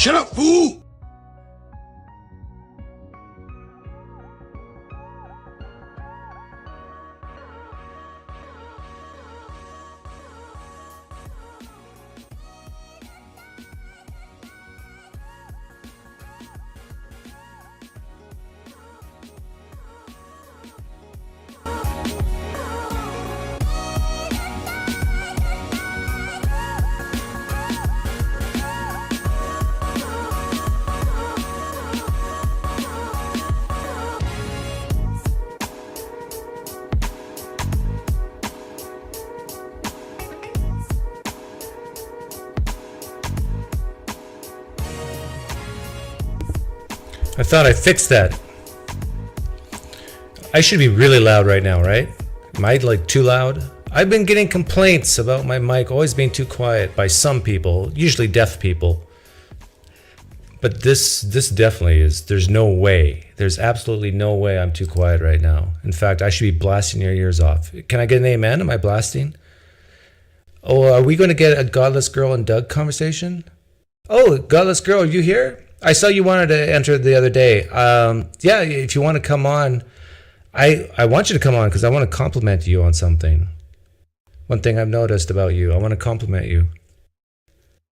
Shut up, fool! I thought I fixed that. I should be really loud right now, right? Am I like too loud? I've been getting complaints about my mic always being too quiet by some people, usually deaf people. But this definitely is. There's no way. There's absolutely no way I'm too quiet right now. In fact, I should be blasting your ears off. Can I get an amen? Am I blasting? Oh, are we going to get a Godless Girl and Doug conversation? Oh, Godless Girl, are you here? I saw you wanted to enter the other day. Yeah, if you want to come on, I want you to come on because I want to compliment you on something. One thing I've noticed about you, I want to compliment you.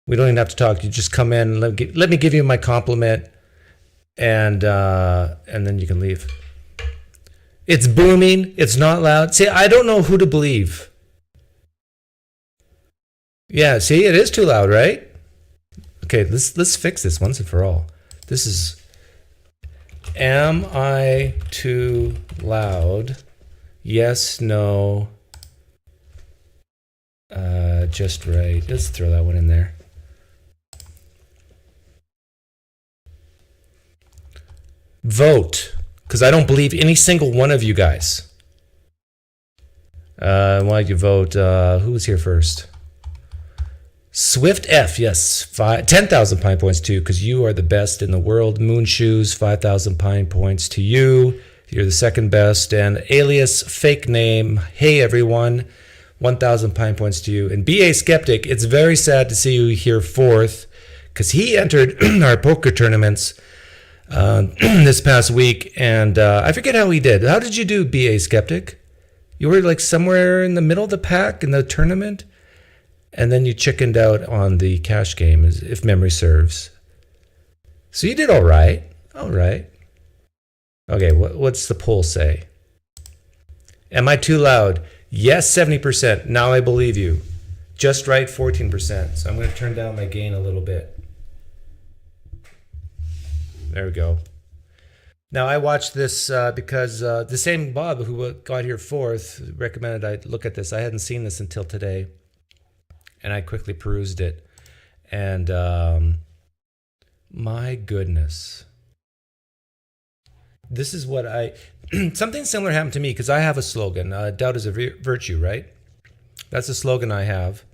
We don't even have to talk. You just come in, let me give you my compliment, and then you can leave. It's booming. It's not loud. See, I don't know who to believe. Yeah, see, it is too loud, right? Okay, let's fix this once and for all. This is, am I too loud? Yes, no, just right. Let's throw that one in there. Vote, because I don't believe any single one of you guys. Why don't you vote? Who was here first? Swift F, yes, 10,000 Pine Points too, because you are the best in the world. Moon Shoes, 5,000 Pine Points to you. You're the second best. And Alias Fake Name, hey everyone, 1,000 Pine Points to you. And BA Skeptic, it's very sad to see you here fourth, because he entered our poker tournaments this past week, and I forget how he did. How did you do, BA Skeptic? You were like somewhere in the middle of the pack in the tournament? And then you chickened out on the cash game, if memory serves. So you did all right. All right. Okay, what's the poll say? Am I too loud? Yes, 70%. Now I believe you. Just right, 14%. So I'm going to turn down my gain a little bit. There we go. Now I watched this because the same Bob who got here fourth recommended I look at this. I hadn't seen this until today. And I quickly perused it, and my goodness, this is what something similar happened to me, because I have a slogan, doubt is a virtue, right? That's a slogan I have.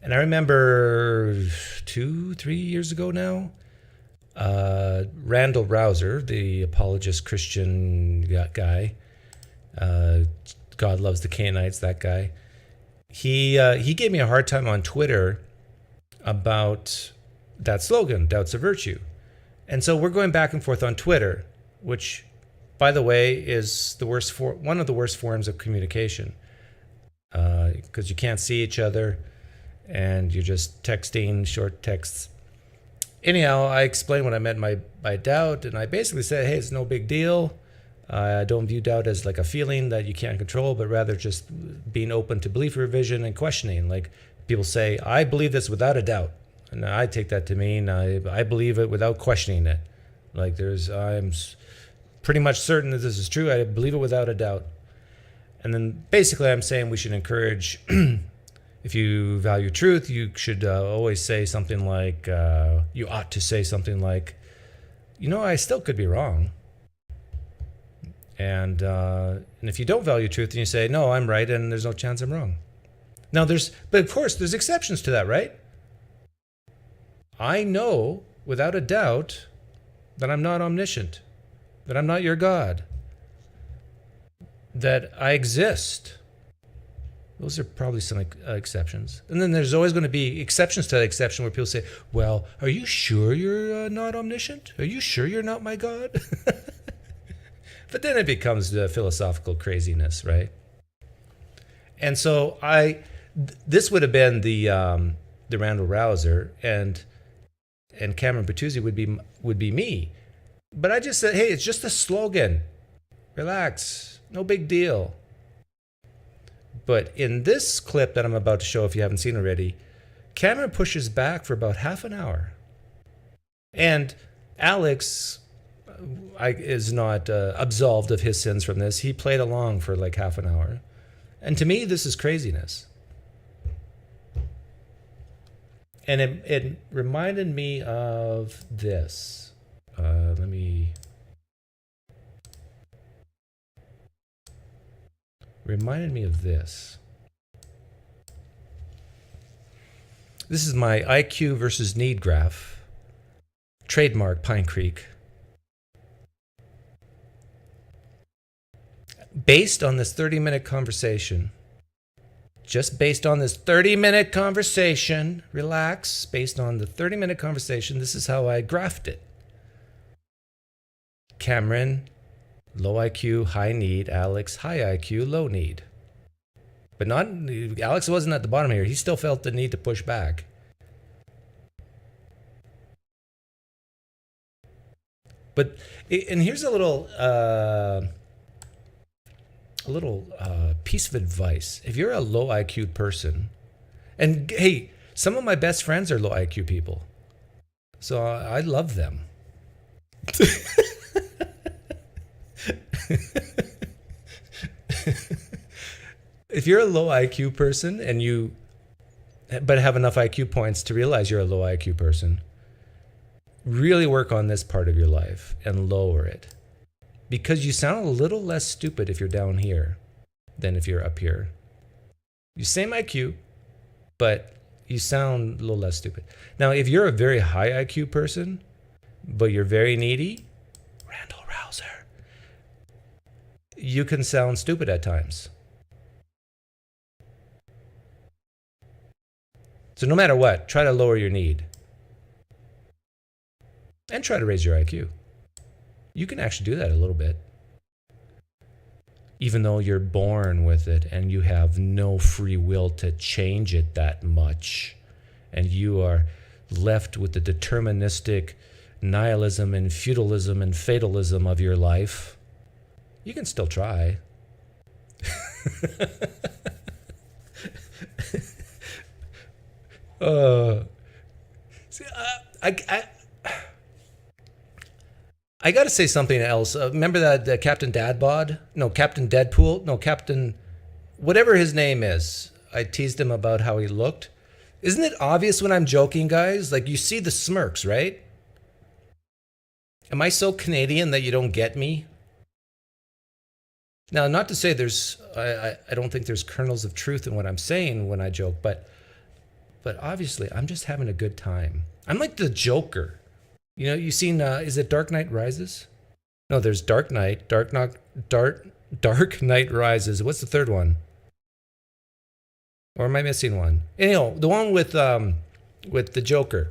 And I remember 2-3 years ago now, Randall Rouser, the apologist Christian guy, God loves the Canaanites, that guy, He gave me a hard time on Twitter about that slogan, doubt's a virtue. And so we're going back and forth on Twitter, which, by the way, is one of the worst forms of communication, because you can't see each other and you're just texting short texts. Anyhow, I explained what I meant by doubt, and I basically said, hey, it's no big deal. I don't view doubt as like a feeling that you can't control, but rather just being open to belief revision and questioning. Like people say, I believe this without a doubt. And I take that to mean I believe it without questioning it. Like I'm pretty much certain that this is true. I believe it without a doubt. And then basically I'm saying we should encourage, if you value truth, you should always say something like, you ought to say something like, I still could be wrong. And if you don't value truth, then you say, no, I'm right, and there's no chance I'm wrong. Now but of course, there's exceptions to that, right? I know without a doubt that I'm not omniscient, that I'm not your God, that I exist, Those are probably some exceptions. And then there's always going to be exceptions to that exception where people say, well, are you sure you're not omniscient? Are you sure you're not my God? But then it becomes the philosophical craziness, right? And so this would have been the Randall Rouser, and Cameron Bertuzzi would be me. But I just said, hey, it's just a slogan. Relax. No big deal. But in this clip that I'm about to show, if you haven't seen already, Cameron pushes back for about half an hour. And Alex is not absolved of his sins from this. He played along for like half an hour. And to me, this is craziness. And it reminded me of this. Reminded me of this. This is my IQ versus need graph. Trademark PineCreek. Based on this 30-minute conversation, just based on this 30-minute conversation, relax, based on the 30-minute conversation, this is how I graphed it. Cameron, low IQ, high need. Alex, high IQ, low need. But Alex wasn't at the bottom here. He still felt the need to push back. But, and here's a little piece of advice. If you're a low IQ person, and hey, some of my best friends are low IQ people, so I love them. If you're a low IQ person but have enough IQ points to realize you're a low IQ person, really work on this part of your life and lower it. Because you sound a little less stupid if you're down here than if you're up here. You same IQ, but you sound a little less stupid. Now, if you're a very high IQ person, but you're very needy, Randall Rouser, you can sound stupid at times. So no matter what, try to lower your need. And try to raise your IQ. You can actually do that a little bit. Even though you're born with it and you have no free will to change it that much, and you are left with the deterministic nihilism and feudalism and fatalism of your life, you can still try. I got to say something else. Remember that Captain Dadbod? No, Captain Deadpool? No, Captain... whatever his name is. I teased him about how he looked. Isn't it obvious when I'm joking, guys? Like, you see the smirks, right? Am I so Canadian that you don't get me? Now, not to say there's... I don't think there's kernels of truth in what I'm saying when I joke, but obviously, I'm just having a good time. I'm like the Joker. You know, you've seen, is it Dark Knight Rises? No, there's Dark Knight, Dark Knight Rises. What's the third one? Or am I missing one? Anyway, the one with the Joker.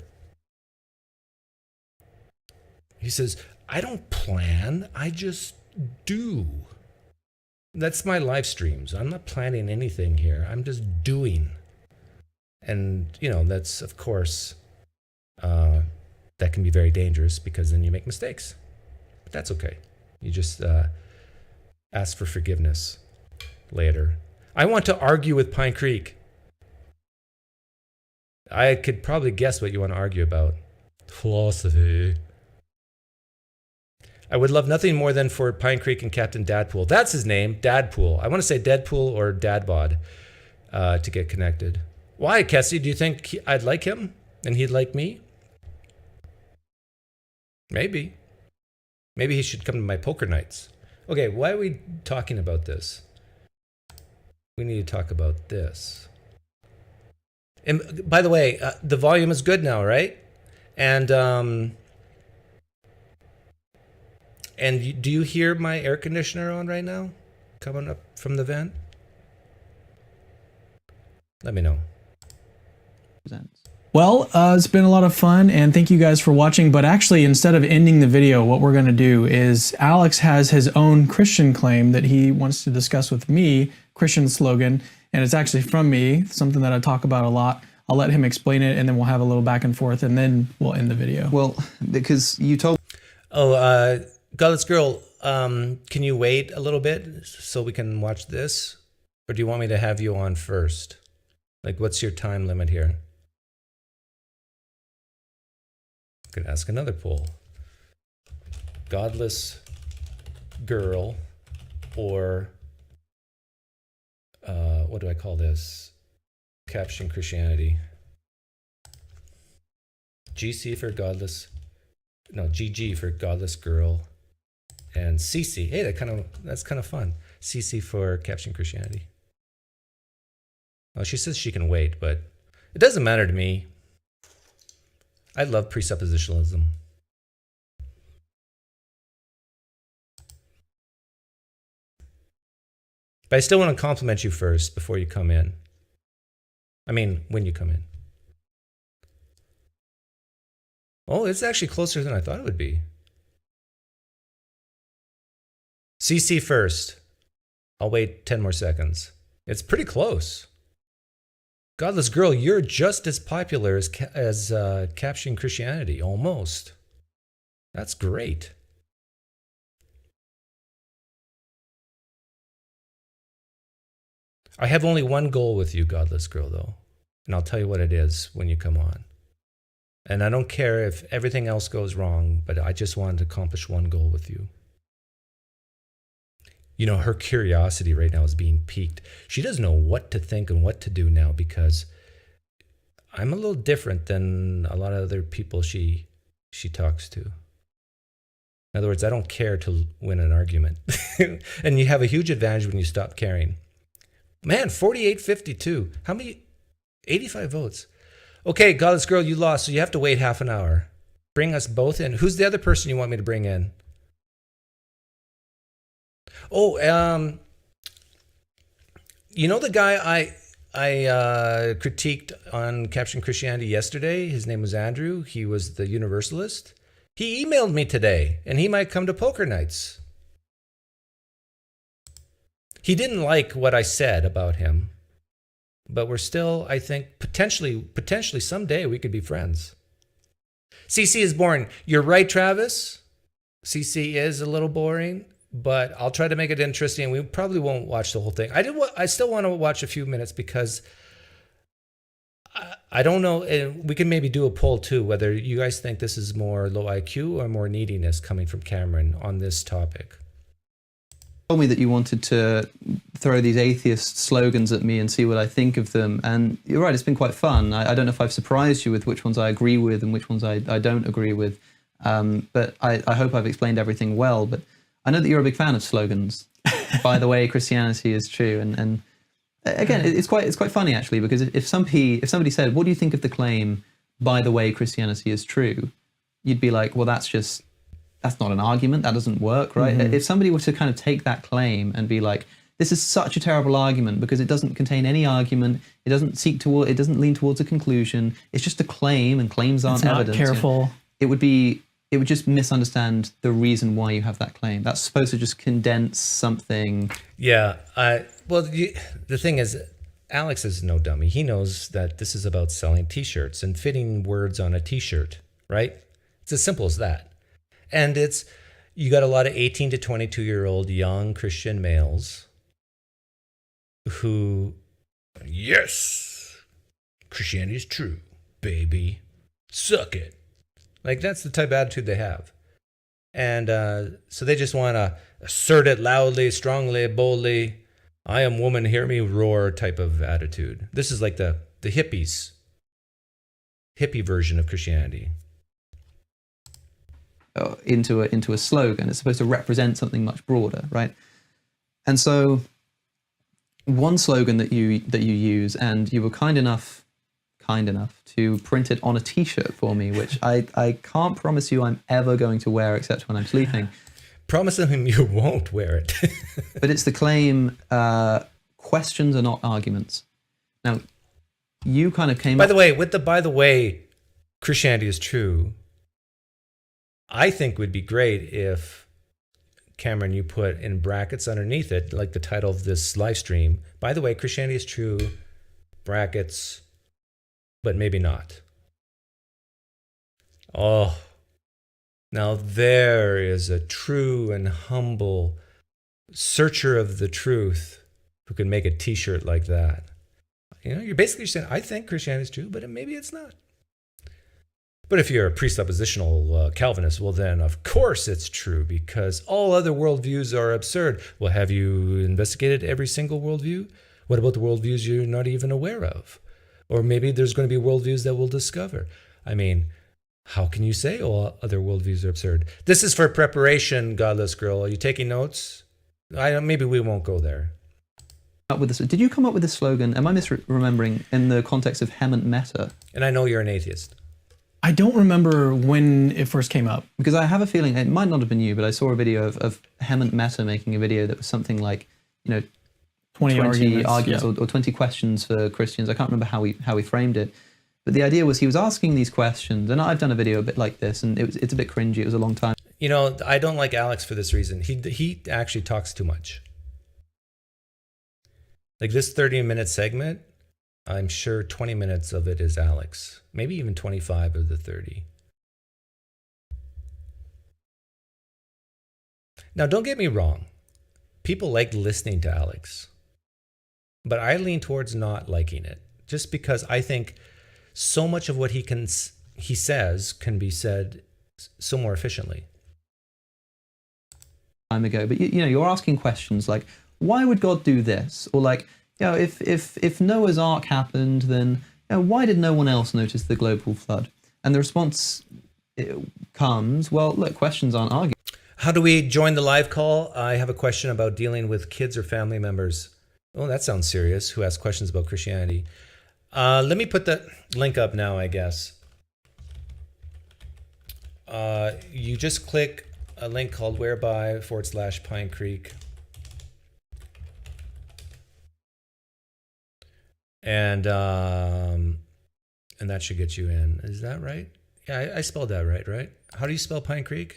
He says, I don't plan, I just do. That's my live streams. I'm not planning anything here. I'm just doing. And, you know, that's, of course... that can be very dangerous because then you make mistakes. But that's okay. You just ask for forgiveness later. I want to argue with PineCreek. I could probably guess what you want to argue about. Philosophy. I would love nothing more than for PineCreek and Captain Dadpool. That's his name, Dadpool. I want to say Deadpool or Dadbod to get connected. Why, Kessie? Do you think I'd like him and he'd like me? Maybe. Maybe he should come to my poker nights. Okay, why are we talking about this? We need to talk about this. And by the way, the volume is good now, right? And do you hear my air conditioner on right now? Coming up from the vent? Let me know. Well, it's been a lot of fun, and thank you guys for watching. But actually, instead of ending the video, what we're going to do is Alex has his own Christian claim that he wants to discuss with me, Christian slogan, and it's actually from me, something that I talk about a lot. I'll let him explain it, and then we'll have a little back and forth, and then we'll end the video. Well, because you told... Oh, GodlessGirl, can you wait a little bit so we can watch this? Or do you want me to have you on first? Like, what's your time limit here? Could ask another poll. Godless girl, or what do I call this? Caption Christianity. GC for godless, no, GG for godless girl, and CC. Hey, that's kind of fun. CC for caption Christianity. Well, she says she can wait, but it doesn't matter to me. I love presuppositionalism. But I still want to compliment you first before you come in. I mean, when you come in. Oh, it's actually closer than I thought it would be. CC first. I'll wait 10 more seconds. It's pretty close. GodlessGirl, you're just as popular as Capturing Christianity, almost. That's great. I have only one goal with you, GodlessGirl, though. And I'll tell you what it is when you come on. And I don't care if everything else goes wrong, but I just wanted to accomplish one goal with you. You know, her curiosity right now is being piqued. She doesn't know what to think and what to do now because I'm a little different than a lot of other people she talks to. In other words, I don't care to win an argument. And you have a huge advantage when you stop caring. Man, 48-52. How many? 85 votes. Okay, GodlessGirl, you lost, so you have to wait half an hour. Bring us both in. Who's the other person you want me to bring in? Oh, you know the guy I critiqued on Capturing Christianity yesterday? His name was Andrew. He was the Universalist. He emailed me today, and he might come to poker nights. He didn't like what I said about him, but we're still, I think, potentially someday we could be friends. CC is boring. You're right, Travis. CC is a little boring. But I'll try to make it interesting. We probably won't watch the whole thing. I still want to watch a few minutes because I don't know. And we can maybe do a poll too, whether you guys think this is more low IQ or more neediness coming from Cameron on this topic. You told me that you wanted to throw these atheist slogans at me and see what I think of them. And you're right, it's been quite fun. I don't know if I've surprised you with which ones I agree with and which ones I don't agree with. But I hope I've explained everything well. But I know that you're a big fan of slogans. By the way, Christianity is true, and again, it's quite funny actually, because if somebody said, "What do you think of the claim, by the way, Christianity is true?" You'd be like, "Well, that's not an argument. That doesn't work, right?" Mm-hmm. If somebody were to kind of take that claim and be like, "This is such a terrible argument because it doesn't contain any argument. It doesn't it doesn't lean towards a conclusion. It's just a claim, and claims aren't evidence." Careful. You know, it would just misunderstand the reason why you have that claim. That's supposed to just condense something. Yeah. Well, the thing is, Alex is no dummy. He knows that this is about selling T-shirts and fitting words on a T-shirt, right? It's as simple as that. And you got a lot of 18 to 22-year-old young Christian males who, yes, Christianity is true, baby. Suck it. Like, that's the type of attitude they have. And so they just want to assert it loudly, strongly, boldly. I am woman, hear me roar type of attitude. This is like the hippie version of Christianity. Into a slogan. It's supposed to represent something much broader, right? And so one slogan that you use, and you were kind enough to print it on a T-shirt for me, which I can't promise you I'm ever going to wear except when I'm sleeping. Promising him you won't wear it. But it's the claim, questions are not arguments. Now, you kind of came By up... the way, Christianity is true. I think would be great if, Cameron, you put in brackets underneath it, like the title of this live stream, by the way, Christianity is true, brackets, but maybe not. Oh, now there is a true and humble searcher of the truth who can make a t-shirt like that. You know, you're basically saying, I think Christianity is true, but maybe it's not. But if you're a presuppositional Calvinist, well then of course it's true because all other worldviews are absurd. Well, have you investigated every single worldview? What about the worldviews you're not even aware of? Or maybe there's going to be worldviews that we'll discover. I mean, how can you say all other worldviews are absurd? This is for preparation, Godless Girl. Are you taking notes? Maybe we won't go there. Did you come up with this slogan? Am I misremembering in the context of Hemant Meta? And I know you're an atheist. I don't remember when it first came up. Because I have a feeling, it might not have been you, but I saw a video of Hemant Meta making a video that was something like, 20 arguments or 20 questions for Christians. I can't remember how he framed it. But the idea was he was asking these questions, and I've done a video a bit like this, and it's a bit cringy. It was a long time. I don't like Alex for this reason. He actually talks too much. Like this 30-minute segment, I'm sure 20 minutes of it is Alex. Maybe even 25 of the 30. Now, don't get me wrong. People like listening to Alex. But I lean towards not liking it. Just because I think so much of what he says can be said so more efficiently. Time ago, but you're asking questions like, why would God do this? Or like, if Noah's Ark happened, then why did no one else notice the global flood? And the response comes, well, look, questions aren't arguments. How do we join the live call? I have a question about dealing with kids or family members. Oh, that sounds serious. Who ask questions about Christianity? Let me put the link up now, I guess. You just click a link called whereby/PineCreek. And that should get you in. Is that right? Yeah, I spelled that right? How do you spell PineCreek?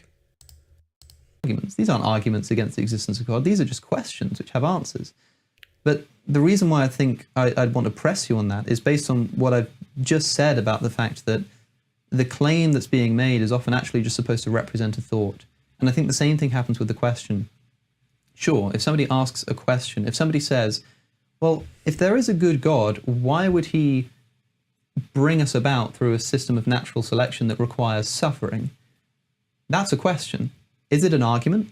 Arguments. These aren't arguments against the existence of God. These are just questions which have answers. But the reason why I think I'd want to press you on that is based on what I've just said about the fact that the claim that's being made is often actually just supposed to represent a thought. And I think the same thing happens with the question. Sure, if somebody asks a question, if somebody says, well, if there is a good God, why would he bring us about through a system of natural selection that requires suffering? That's a question. Is it an argument?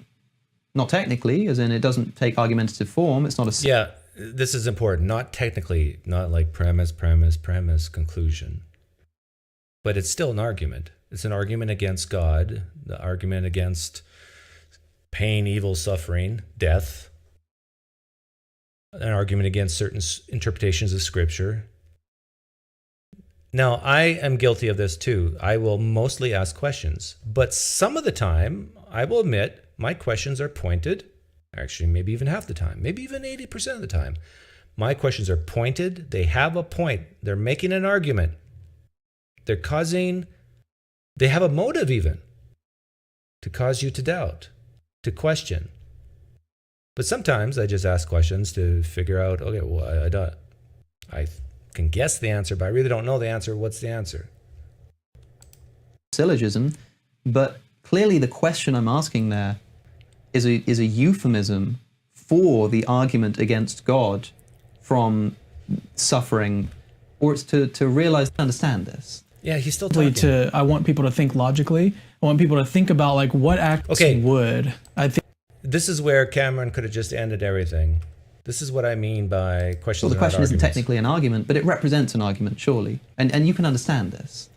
Not technically, as in it doesn't take argumentative form. It's not a... Yeah, this is important. Not technically, not like premise, conclusion. But it's still an argument. It's an argument against God, the argument against pain, evil, suffering, death, an argument against certain interpretations of Scripture. Now, I am guilty of this too. I will mostly ask questions, but some of the time, I will admit, my questions are pointed. Actually, maybe even half the time, maybe even 80% of the time. My questions are pointed. They have a point. They're making an argument. They have a motive even to cause you to doubt, to question. But sometimes I just ask questions to figure out, okay, well, I can guess the answer, but I really don't know the answer. What's the answer? Syllogism, but clearly the question I'm asking there is a euphemism for the argument against God from suffering, or it's to realize, understand this. Yeah, he's still talking. I want people to think logically. I want people to think about like what acts would. I think this is where Cameron could have just ended everything. This is what I mean by questions. Well, the question isn't technically an argument, but it represents an argument, surely, and you can understand this.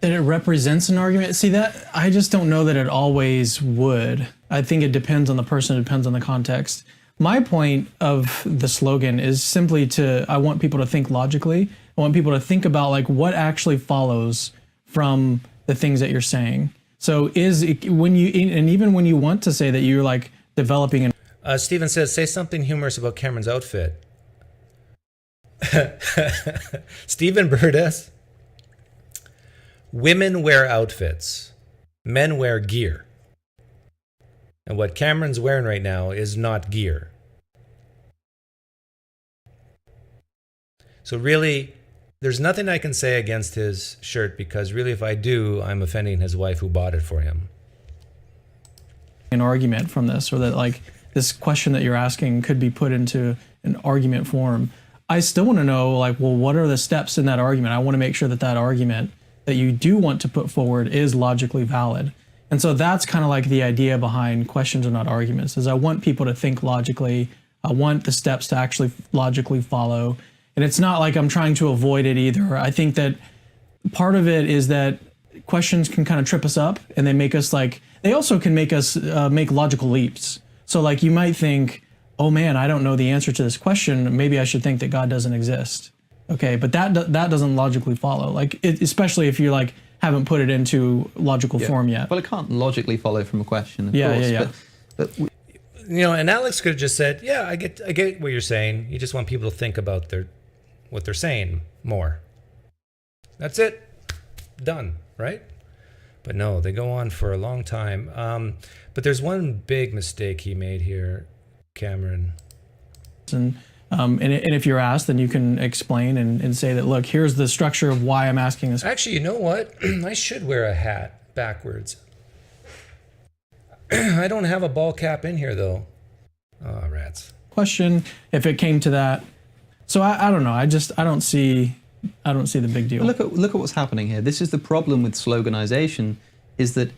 That it represents an argument. See, that I just don't know that it always would. I think it depends on the person. It depends on the context. My point of the slogan is simply I want people to think logically. I want people to think about like what actually follows from the things that you're saying. So even when you want to say that you're like developing an... Stephen says, say something humorous about Cameron's outfit. Stephen Burdes. Women wear outfits. Men wear gear. And what Cameron's wearing right now is not gear. So really, there's nothing I can say against his shirt, because really if I do, I'm offending his wife who bought it for him. An argument from this, or that like this question that you're asking could be put into an argument form. I still want to know, like, well, what are the steps in that argument? I want to make sure that that argument that you do want to put forward is logically valid. And so that's kind of like the idea behind questions are not arguments, is I want people to think logically. I want the steps to actually logically follow. And it's not like I'm trying to avoid it either. I think that part of it is that questions can kind of trip us up, and they make us like, they also can make us make logical leaps. So like you might think, oh man, I don't know the answer to this question. Maybe I should think that God doesn't exist. Okay, but that doesn't logically follow. Like especially if you like haven't put it into logical form yet. Well, it can't logically follow from a question, of yeah, course. Yeah, yeah. But you know, and Alex could have just said, yeah, I get what you're saying. You just want people to think about what they're saying more. That's it. Done, right? But no, they go on for a long time. But there's one big mistake he made here, Cameron. And if you're asked, then you can explain and say that, look, here's the structure of why I'm asking this. Actually, you know what? I should wear a hat backwards. I don't have a ball cap in here, though. Oh, rats. Question, if it came to that. So I don't know. I don't see the big deal. look at what's happening here. This is the problem with sloganization, is that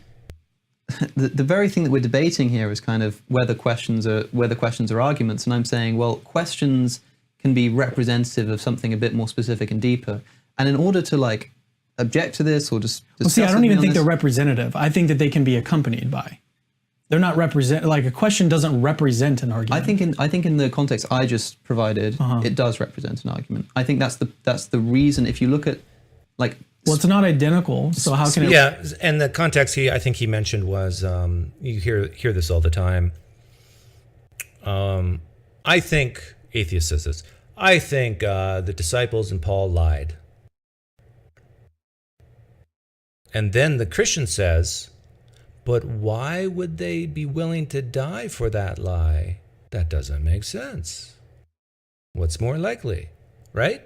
the very thing that we're debating here is kind of whether questions are arguments, and I'm saying, well, questions can be representative of something a bit more specific and deeper. And in order to like object to this or just well, see, I don't even think they're representative. I think that they can be accompanied by. They're not like a question doesn't represent an argument. I think in the context I just provided, it does represent an argument. I think that's the reason. If you look at like. Well, it's not identical, so how can it... Yeah, and the context I think he mentioned was, you hear this all the time. I think, Atheist says this, I think the disciples and Paul lied. And then the Christian says, but why would they be willing to die for that lie? That doesn't make sense. What's more likely, right?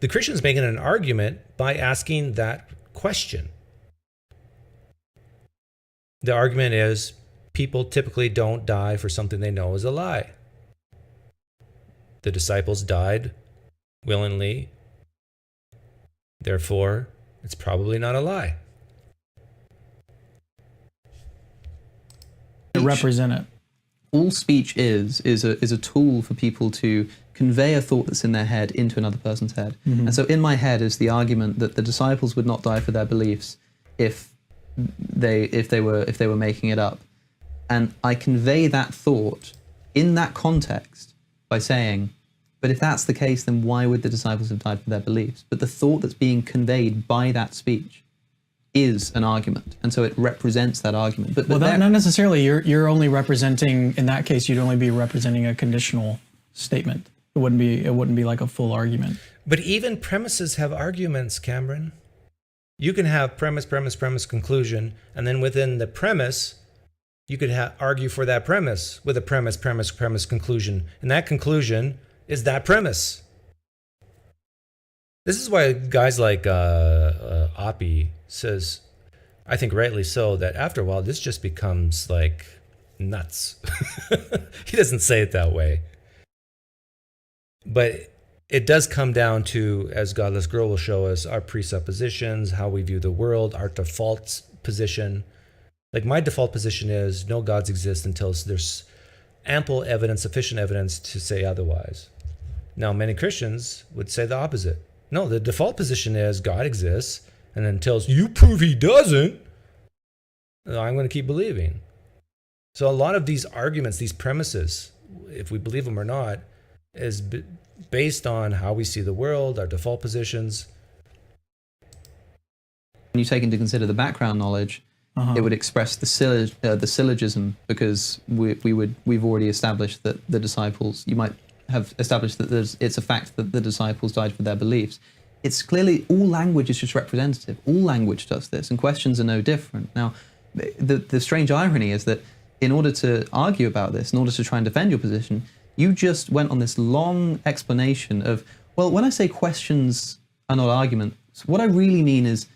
The Christian's making an argument by asking that question. The argument is people typically don't die for something they know is a lie. The disciples died willingly. Therefore, it's probably not a lie. Represent it. All speech is a tool for people to convey a thought that's in their head into another person's head. And so in my head is the argument that the disciples would not die for their beliefs if they were making it up. And I convey that thought in that context by saying, but if that's the case, then why would the disciples have died for their beliefs? But the thought that's being conveyed by that speech is an argument, and so it represents that argument. But not necessarily. You're only representing, in that case, you'd only be representing a conditional statement. It wouldn't be like a full argument. But even premises have arguments, Cameron. You can have premise, conclusion, and then within the premise, you could argue for that premise with a premise, conclusion, and that conclusion is that premise. This is why guys like Oppie says, I think rightly so, that after a while this just becomes like nuts. He doesn't say it that way. But it does come down to, as GodlessGirl will show us, our presuppositions, how we view the world, our default position. Like my default position is no gods exist until there's ample evidence, sufficient evidence to say otherwise. Now, many Christians would say the opposite. No, the default position is God exists, and until you prove he doesn't, I'm going to keep believing. So a lot of these arguments, these premises, if we believe them or not, is based on how we see the world, our default positions. When you take into consider the background knowledge, it would express the syllogism, because we've already established that the disciples, you might have established that it's a fact that the disciples died for their beliefs. It's clearly all language is just representative. All language does this, and questions are no different. Now, the strange irony is that in order to argue about this, in order to try and defend your position, you just went on this long explanation of, well, when I say questions are not arguments, what I really mean is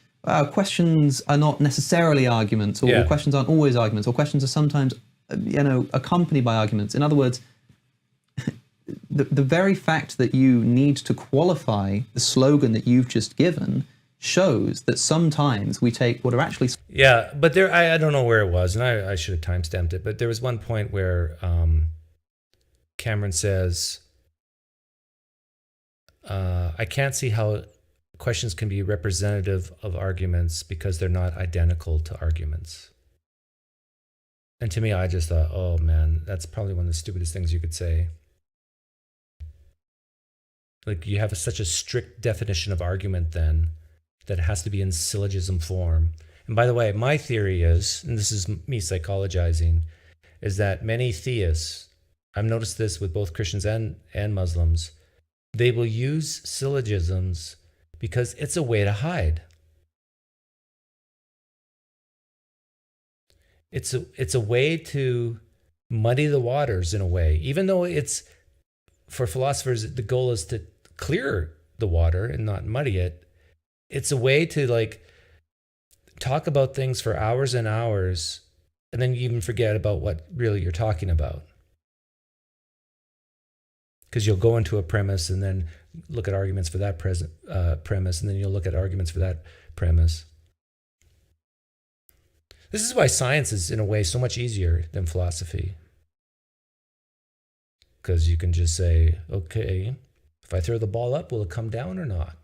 questions are not necessarily arguments, or questions aren't always arguments, or questions are sometimes, accompanied by arguments. In other words, the very fact that you need to qualify the slogan that you've just given shows that sometimes we take what are actually... Yeah, but there, I don't know where it was, and I should have time-stamped it, but there was one point where Cameron says, I can't see how questions can be representative of arguments because they're not identical to arguments. And to me, I just thought, oh man, that's probably one of the stupidest things you could say. Like, you have such a strict definition of argument then that it has to be in syllogism form. And by the way, my theory is, and this is me psychologizing, is that many theists, I've noticed this with both Christians and Muslims, they will use syllogisms because it's a way to hide. It's a way to muddy the waters in a way, even though it's, for philosophers, the goal is to clear the water and not muddy it. It's a way to like talk about things for hours and hours, and then you even forget about what really you're talking about. Because you'll go into a premise and then look at arguments for that premise, and then you'll look at arguments for that premise. This is why science is, in a way, so much easier than philosophy. Because you can just say, okay, if I throw the ball up, will it come down or not?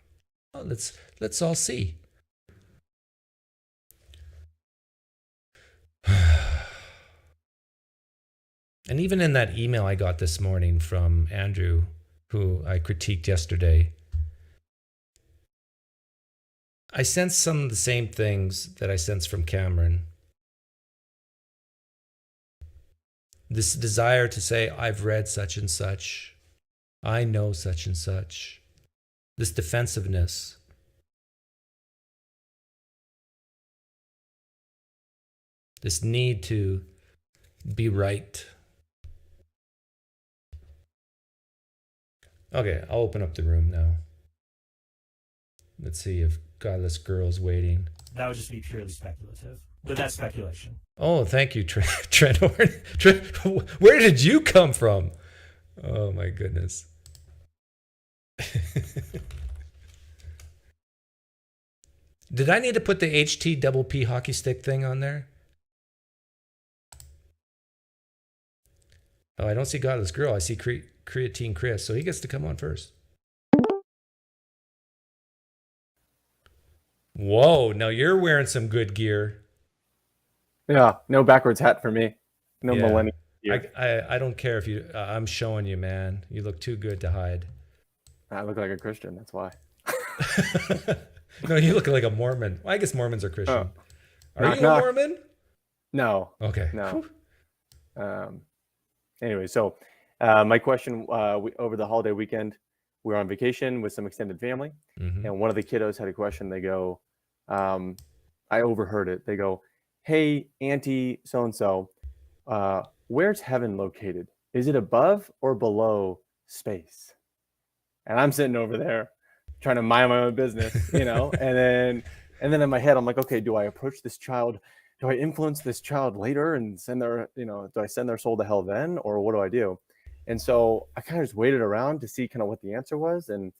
Well, let's all see. And even in that email I got this morning from Andrew, who I critiqued yesterday, I sensed some of the same things that I sensed from Cameron. This desire to say, I've read such and such, I know such and such. This defensiveness. This need to be right. Okay, I'll open up the room now. Let's see if GodlessGirl's waiting. That would just be purely speculative. But that's speculation. Oh, thank you, Trent. Where did you come from? Oh, my goodness. Did I need to put the HT-double-P hockey stick thing on there? Oh, I don't see GodlessGirl. I see Creatine Chris, so he gets to come on first. Whoa, now you're wearing some good gear. Yeah, no backwards hat for me. No millennial gear. I don't care if you... I'm showing you, man. You look too good to hide. I look like a Christian, that's why. No, you look like a Mormon. Well, I guess Mormons are Christian. Oh. Are you a Mormon? No. Okay. No. Anyway, so my question, over the holiday weekend, we were on vacation with some extended family, and one of the kiddos had a question. They go, I overheard it. They go, hey, Auntie so-and-so, where's heaven located? Is it above or below space? And I'm sitting over there trying to mind my own business, and then in my head, I'm like, okay, do I approach this child? Do I influence this child later and send their, do I send their soul to hell then, or what do I do? And so I kind of just waited around to see kind of what the answer was, and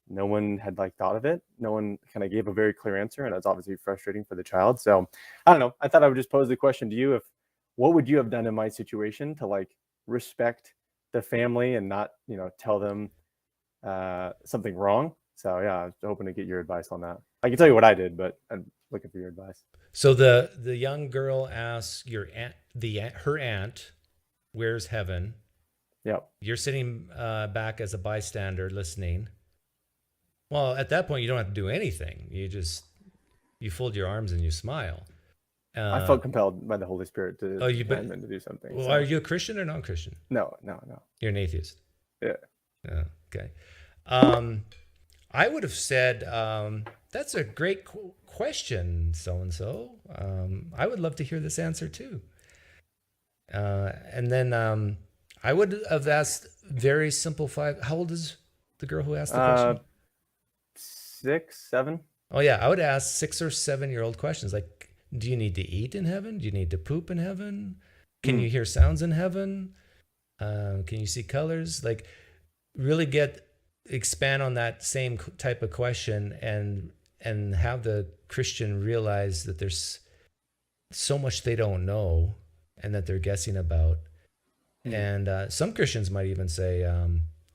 no one had thought of it. No one kind of gave a very clear answer, and it's obviously frustrating for the child. So I don't know. I thought I would just pose the question to you: what would you have done in my situation to respect the family and not, tell them something wrong? So yeah, I was hoping to get your advice on that. I can tell you what I did, but I'm looking for your advice. So the young girl asks her aunt, where's heaven? Yep. You're sitting back as a bystander listening. Well, at that point, you don't have to do anything. You fold your arms and you smile. I felt compelled by the Holy Spirit to to do something. Well, so. Are you a Christian or non-Christian? No. You're an atheist. Yeah. Yeah. Okay. I would have said, that's a great question, so-and-so. I would love to hear this answer too. And then I would have asked very simple how old is the girl who asked the question? 6, 7. Oh yeah, I would ask 6 or 7-year-old questions like, do you need to eat in heaven? Do you need to poop in heaven? Can you hear sounds in heaven? Can you see colors? Like, really expand on that same type of question and have the Christian realize that there's so much they don't know and that they're guessing about. And some Christians might even say,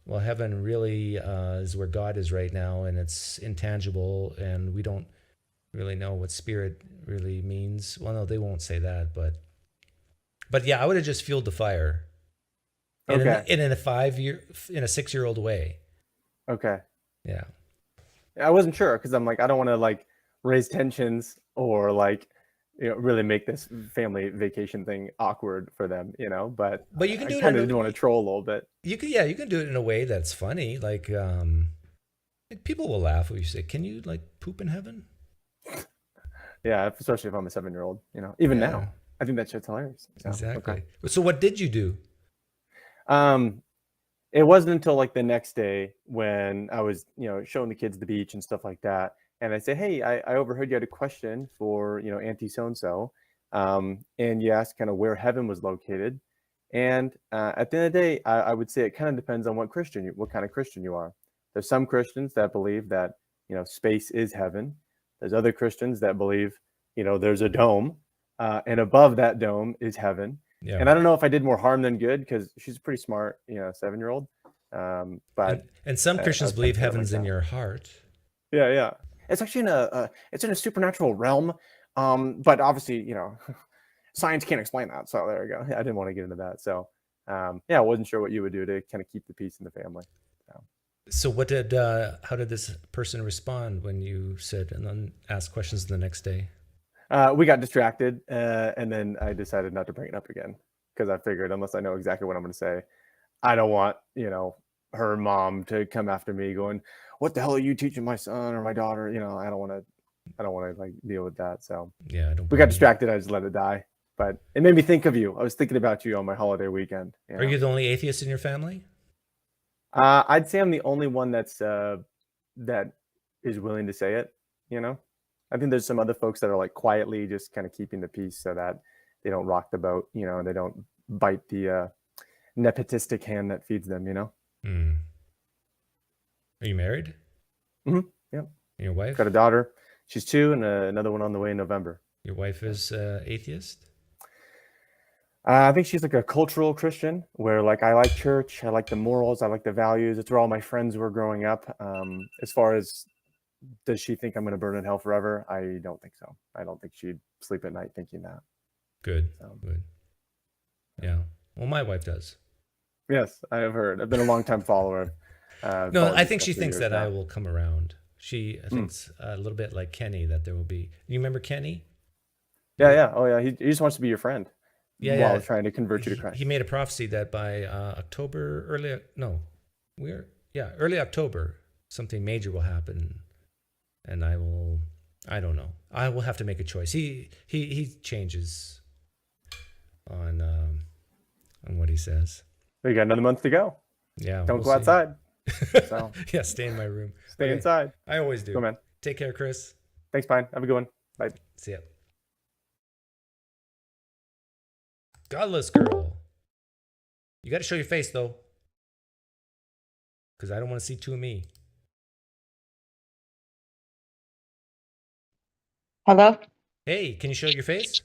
well, heaven really is where God is right now, and it's intangible, and we don't really know what spirit really means. Well, no, they won't say that, but yeah, I would have just fueled the fire. Okay. In a 6-year-old way. Okay. Yeah. I wasn't sure because I'm like, I don't want to like raise tensions or like, really make this family vacation thing awkward for them, but you can do I it. kind of want to troll a little bit. You can do it in a way that's funny. Like, people will laugh when you say, "Can you like poop in heaven?" Yeah, especially if I'm a 7-year-old, even now, I think that shit's hilarious. So, Exactly. okay. So what did you do? It wasn't until like the next day when I was, showing the kids the beach and stuff like that. And I say, hey, I overheard you had a question for, Auntie so-and-so. And you asked kind of where heaven was located. And at the end of the day, I would say it kind of depends on what kind of Christian you are. There's some Christians that believe that, space is heaven. There's other Christians that believe, there's a dome, and above that dome is heaven. Yeah. And I don't know if I did more harm than good because she's pretty smart, 7-year-old. But and some Christians believe heaven's in your heart. Yeah. It's actually it's in a supernatural realm. But obviously, science can't explain that. So there you go. I didn't want to get into that. So I wasn't sure what you would do to kind of keep the peace in the family. So how did this person respond when you said and then asked questions the next day? We got distracted, and then I decided not to bring it up again because I figured unless I know exactly what I'm going to say, I don't want, her mom to come after me going, what the hell are you teaching my son or my daughter? I don't want to like deal with that. So yeah, we got distracted. I just let it die, but it made me think of you. I was thinking about you on my holiday weekend. Are you the only atheist in your family? I'd say I'm the only one that is willing to say it. I think there's some other folks that are like quietly just kind of keeping the peace so that they don't rock the boat, and they don't bite the nepotistic hand that feeds them, Are you married? Mm-hmm. Yeah. And your wife? Got a daughter. She's 2 and another one on the way in November. Your wife is atheist? I think she's like a cultural Christian where like I like church, I like the morals, I like the values. It's where all my friends were growing up. As far as does she think I'm going to burn in hell forever? I don't think so. I don't think she'd sleep at night thinking that. Good. Good. Yeah. Well, my wife does. Yes, I have heard. I've been a long-time follower. No, I think she thinks that I will come around. She thinks a little bit like Kenny that there will be. You remember Kenny? Yeah. Oh, yeah. He just wants to be your friend. Yeah. While trying to convert you to Christ. He made a prophecy that by early October, something major will happen. And I don't know. I will have to make a choice. He changes on what he says. We got another month to go. Yeah. Don't go outside. So. Yeah, stay in my room. Stay inside. I always do. Go, man. Take care, Chris. Thanks, Pine. Have a good one. Bye. See ya. GodlessGirl. You got to show your face, though. Because I don't want to see two of me. Hello? Hey, can you show your face?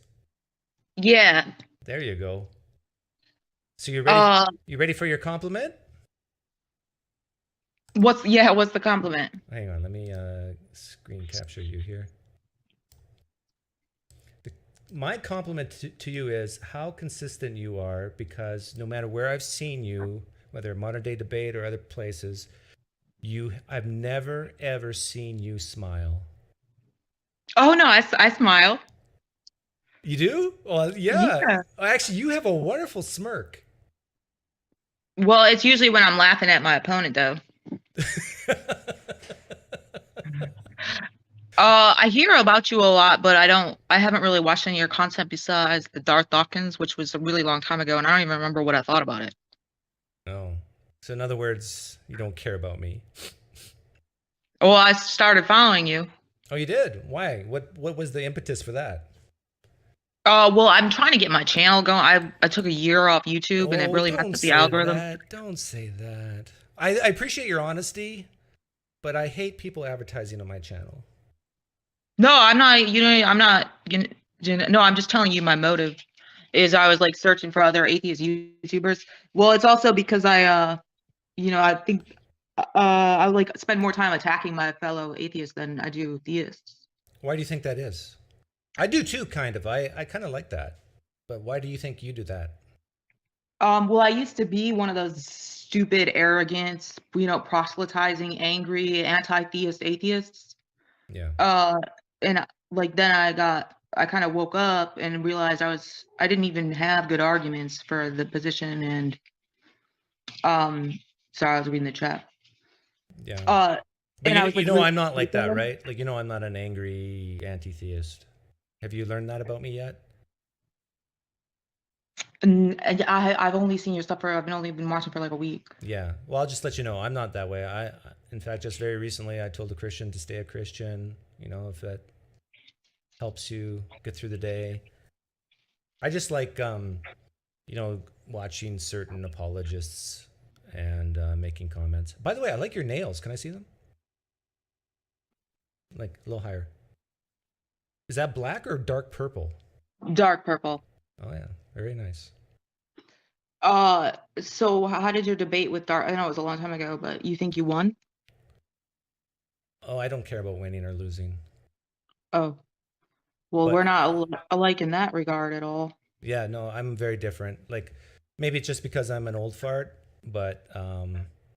Yeah. There you go. So you ready? You ready for your compliment? What's the compliment? Hang on, let me screen capture you here. My compliment to you is how consistent you are, because no matter where I've seen you, whether modern day debate or other places, I've never ever seen you smile. Oh no, I smile. You do? Well, yeah. Actually, you have a wonderful smirk. Well, it's usually when I'm laughing at my opponent, though. I hear about you a lot, but I haven't really watched any of your content besides the Darth Dawkins, which was a really long time ago, and I don't even remember what I thought about it. Oh. So in other words, you don't care about me. Well, I started following you. Oh, you did? Why? What was the impetus for that? Well, I'm trying to get my channel going. I took a year off YouTube, and it really messed up the algorithm. Don't say that. I appreciate your honesty, but I hate people advertising on my channel. No, I'm not. I'm not. No, I'm just telling you my motive is I was like searching for other atheist YouTubers. Well, it's also because I think I like spend more time attacking my fellow atheists than I do theists. Why do you think that is? I do too, kind of. I kind of like that. But why do you think you do that? Well, I used to be one of those stupid, arrogant, proselytizing, angry, anti-theist atheists. Yeah. And like then I kind of woke up and realized I didn't even have good arguments for the position, and sorry, I was reading the chat. Yeah. But and I was like, I'm not like that, right? Like, I'm not an angry anti-theist. Have you learned that about me yet? And I've only seen your stuff I've only been watching for like a week. Yeah. Well, I'll just let you know I'm not that way. In fact, just very recently, I told a Christian to stay a Christian. If that helps you get through the day. I just like, watching certain apologists and making comments. By the way, I like your nails. Can I see them? Like a little higher. Is that black or dark purple? Dark purple. Oh yeah, very nice. So how did your debate with Dark? I know it was a long time ago, but you think you won? Oh, I don't care about winning or losing. Oh, well, we're not alike in that regard at all. Yeah, no, I'm very different. Like, maybe it's just because I'm an old fart, but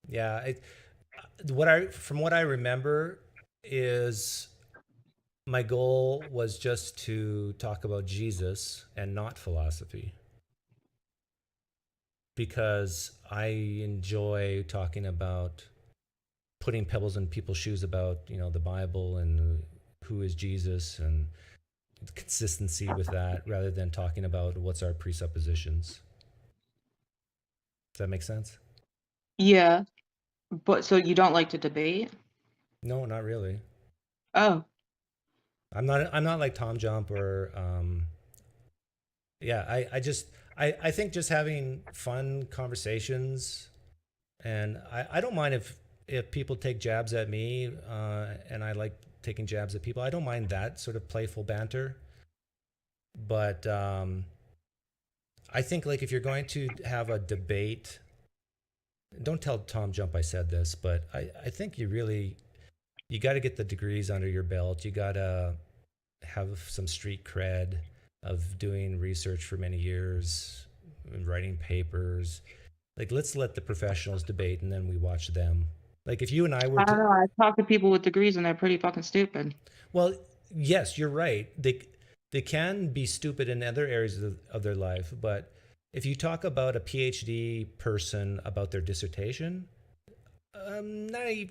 yeah, from what I remember is my goal was just to talk about Jesus and not philosophy, because I enjoy talking about putting pebbles in people's shoes about, the Bible and who is Jesus and consistency with that, rather than talking about what's our presuppositions. Does that make sense? Yeah, but so you don't like to debate? No, not really. Oh. I'm not like Tom Jump or yeah, I think just having fun conversations, and I don't mind if people take jabs at me, and I like taking jabs at people. I don't mind that sort of playful banter. But I think, like, if you're going to have a debate, don't tell Tom Jump I said this, but I think you got to get the degrees under your belt. You got to have some street cred of doing research for many years and writing papers. Like, let's let the professionals debate, and then we watch them. Like, if you and I were I don't know. I talk to people with degrees and they're pretty fucking stupid. Well, yes, you're right. They can be stupid in other areas of their life, but if you talk about a PhD person about their dissertation, 90%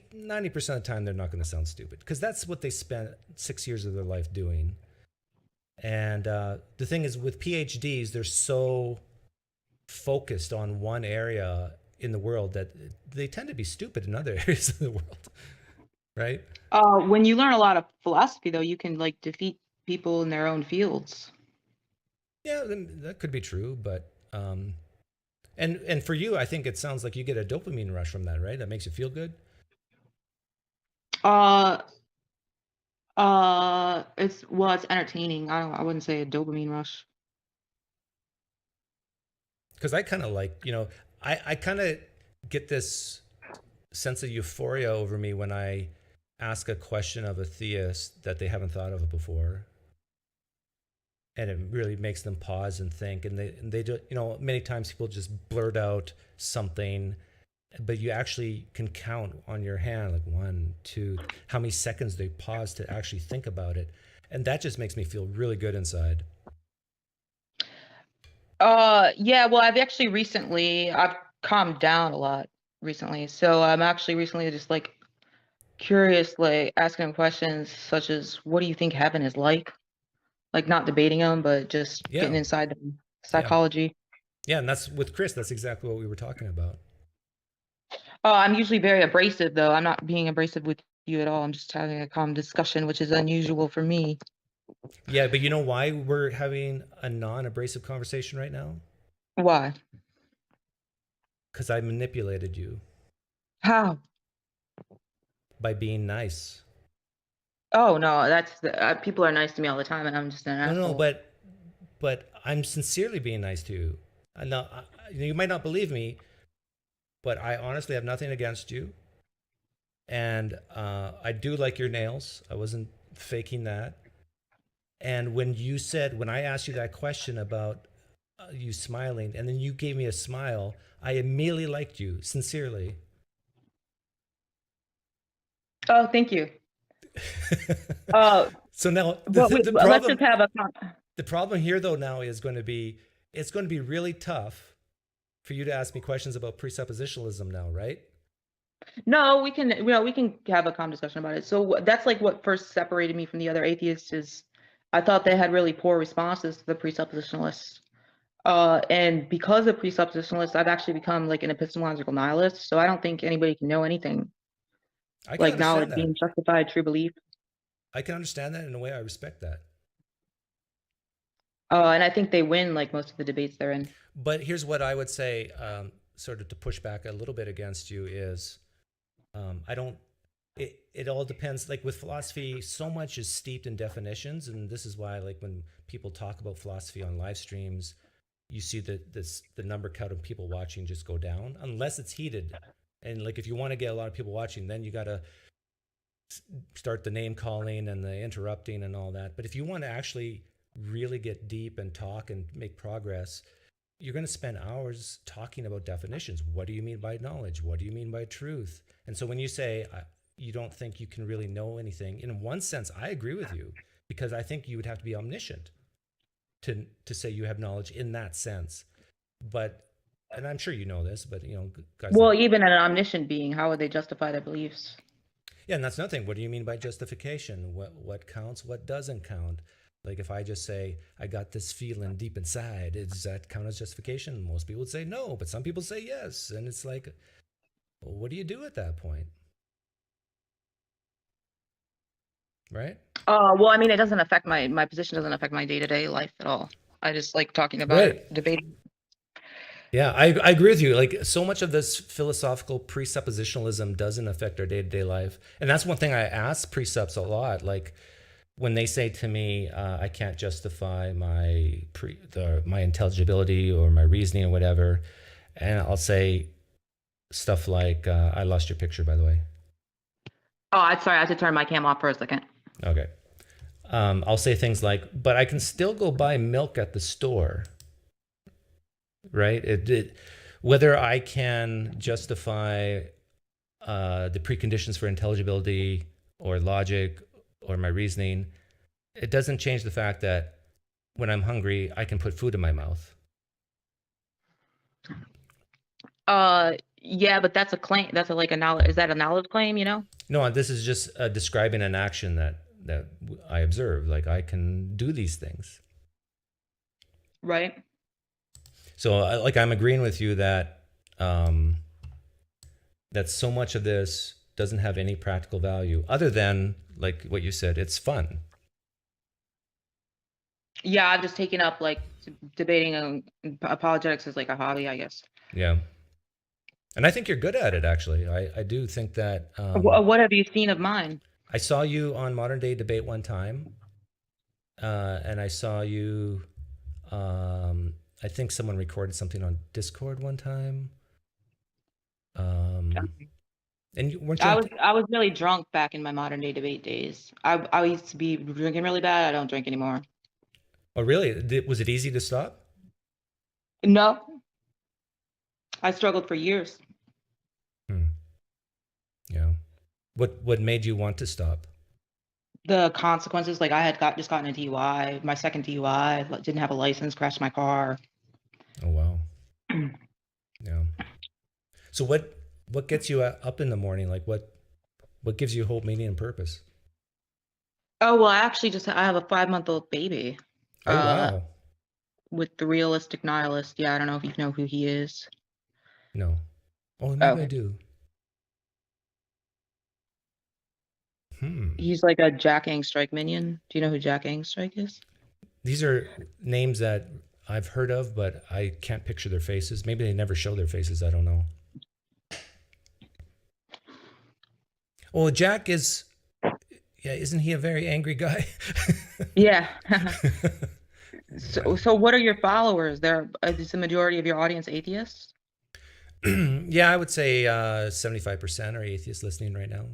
of the time they're not going to sound stupid, because that's what they spent 6 years of their life doing. And the thing is, with PhDs, they're so focused on one area in the world that they tend to be stupid in other areas of the world, right? When you learn a lot of philosophy, though, you can like defeat people in their own fields. Yeah, that could be true, but and for you, I think it sounds like you get a dopamine rush from that, right? That makes you feel good. It's entertaining. I wouldn't say a dopamine rush. Because I kind of like, I kind of get this sense of euphoria over me when I ask a question of a theist that they haven't thought of before. And it really makes them pause and think. And they do, many times people just blurt out something, but you actually can count on your hand, like 1, 2, how many seconds they pause to actually think about it. And that just makes me feel really good inside. Yeah, well, I've actually recently, I've calmed down a lot recently. So I'm actually recently just like curious, like asking him questions such as, "What do you think heaven is like?" Like not debating them, but just Yeah. getting inside the psychology. Yeah, and that's with Chris. That's exactly what we were talking about. Oh, I'm usually very abrasive, though. I'm not being abrasive with you at all. I'm just having a calm discussion, which is unusual for me. Yeah, but you know why we're having a non-abrasive conversation right now? Why? Because I manipulated you How? by being nice. Oh no, that's people are nice to me all the time, and I'm just an asshole. No, but I'm sincerely being nice to you. Now, you might not believe me, but I honestly have nothing against you. And I do like your nails. I wasn't faking that. And when I asked you that question about you smiling, and then you gave me a smile, I immediately liked you, sincerely. Oh, thank you. So now Let's just have a. The problem here, though, now is going to be, it's going to be really tough for you to ask me questions about presuppositionalism now, right? No, we can have a calm discussion about it. So that's like what first separated me from the other atheists is I thought they had really poor responses to the presuppositionalists. And because of presuppositionalists, I've actually become like an epistemological nihilist. So I don't think anybody can know anything. I can Like understand knowledge that. being justified true belief. I can understand that in a way. I respect that. And I think they win like most of the debates they're in. But here's what I would say, sort of to push back a little bit against you is, it all depends. Like with philosophy, so much is steeped in definitions. And this is why, like when people talk about philosophy on live streams, you see the number count of people watching just go down unless it's heated. And like, if you want to get a lot of people watching, then you got to start the name calling and the interrupting and all that. But if you want to actually really get deep and talk and make progress, you're going to spend hours talking about definitions. What do you mean by knowledge? What do you mean by truth? And so when you say you don't think you can really know anything, in one sense, I agree with you, because I think you would have to be omniscient to say you have knowledge in that sense. But, and I'm sure you know this, but guys. Well, even an omniscient being, how would they justify their beliefs? Yeah, and that's another thing. What do you mean by justification? What counts? What doesn't count? Like if I just say, I got this feeling deep inside, does that count as justification? Most people would say no, but some people say yes. And it's like, well, what do you do at that point? Right? Well, I mean, it doesn't affect my position doesn't affect my day-to-day life at all. I just like talking about it, debating. Yeah, I agree with you. Like so much of this philosophical presuppositionalism doesn't affect our day-to-day life. And that's one thing I ask precepts a lot. Like when they say to me, I can't justify my intelligibility or my reasoning or whatever, and I'll say stuff like, I lost your picture, by the way. Oh, I'm sorry. I have to turn my cam off for a second. Okay. I'll say things like, but I can still go buy milk at the store, right? Whether I can justify the preconditions for intelligibility or logic or my reasoning, it doesn't change the fact that when I'm hungry, I can put food in my mouth. Yeah, but that's a claim. That's like a knowledge. Is that a knowledge claim? No, this is just describing an action that I observe. Like I can do these things. Right. So I'm agreeing with you that that so much of this doesn't have any practical value other than, like what you said, it's fun. Yeah, I've just taken up like debating apologetics as like a hobby, I guess. Yeah. And I think you're good at it, actually. I do think that... what have you seen of mine? I saw you on Modern Day Debate one time. And I saw you... I think someone recorded something on Discord one time. And weren't you... I was really drunk back in my Modern Day Debate days. I used to be drinking really bad. I don't drink anymore. Oh, really? Was it easy to stop? No. I struggled for years. Yeah. What made you want to stop? The consequences, like I had just gotten a DUI, my second DUI, didn't have a license, crashed my car. Oh, wow. Yeah. So what gets you up in the morning? Like what gives you hope, meaning, and purpose? Oh, well, I have a 5-month-old baby. Oh wow. With the realistic nihilist. Yeah, I don't know if you know who he is. No. Oh, maybe I Okay. do. He's like a Jack Angstrike minion. Do you know who Jack Angstrike is? These are names that I've heard of, but I can't picture their faces. Maybe they never show their faces. I don't know. Well, Jack is, yeah, isn't he a very angry guy? Yeah. So what are your followers? Is the majority of your audience atheists? Yeah, I would say 75% are atheists listening right now.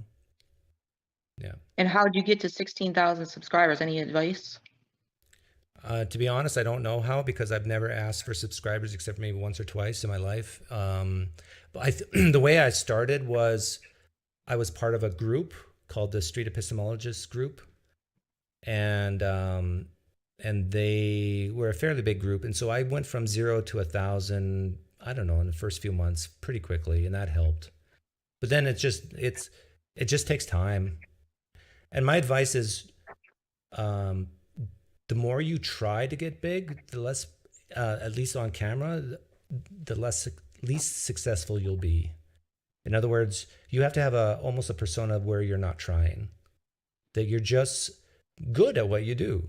Yeah. And how did you get to 16,000 subscribers? Any advice? To be honest, I don't know how, because I've never asked for subscribers except maybe once or twice in my life. But the way I started was I was part of a group called the Street Epistemologists group, and they were a fairly big group, and so I went from 0 to 1,000. I don't know, in the first few months pretty quickly, and that helped. But then it just takes time. And my advice is, the more you try to get big, the less, at least on camera, the least successful you'll be. In other words, you have to have almost a persona where you're not trying, that you're just good at what you do.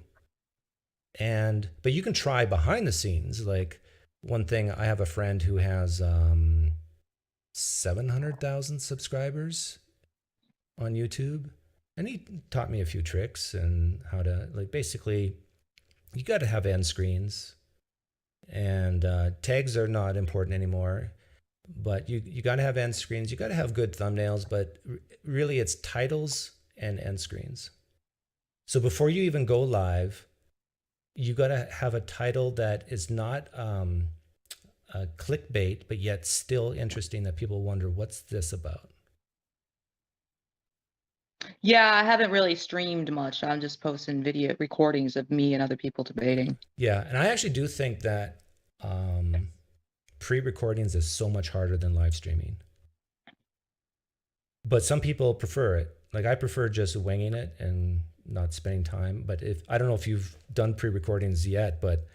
But you can try behind the scenes. Like one thing, I have a friend who has 700,000 subscribers on YouTube, and he taught me a few tricks and how to, like, basically you got to have end screens, and tags are not important anymore, but you got to have end screens. You got to have good thumbnails, but really it's titles and end screens. So before you even go live, you got to have a title that is not clickbait, but yet still interesting, that people wonder, what's this about? Yeah, I haven't really streamed much. I'm just posting video recordings of me and other people debating. Yeah, and I actually do think that pre-recordings is so much harder than live streaming. But some people prefer it. Like I prefer just winging it and not spending time. But I don't know if you've done pre-recordings yet, but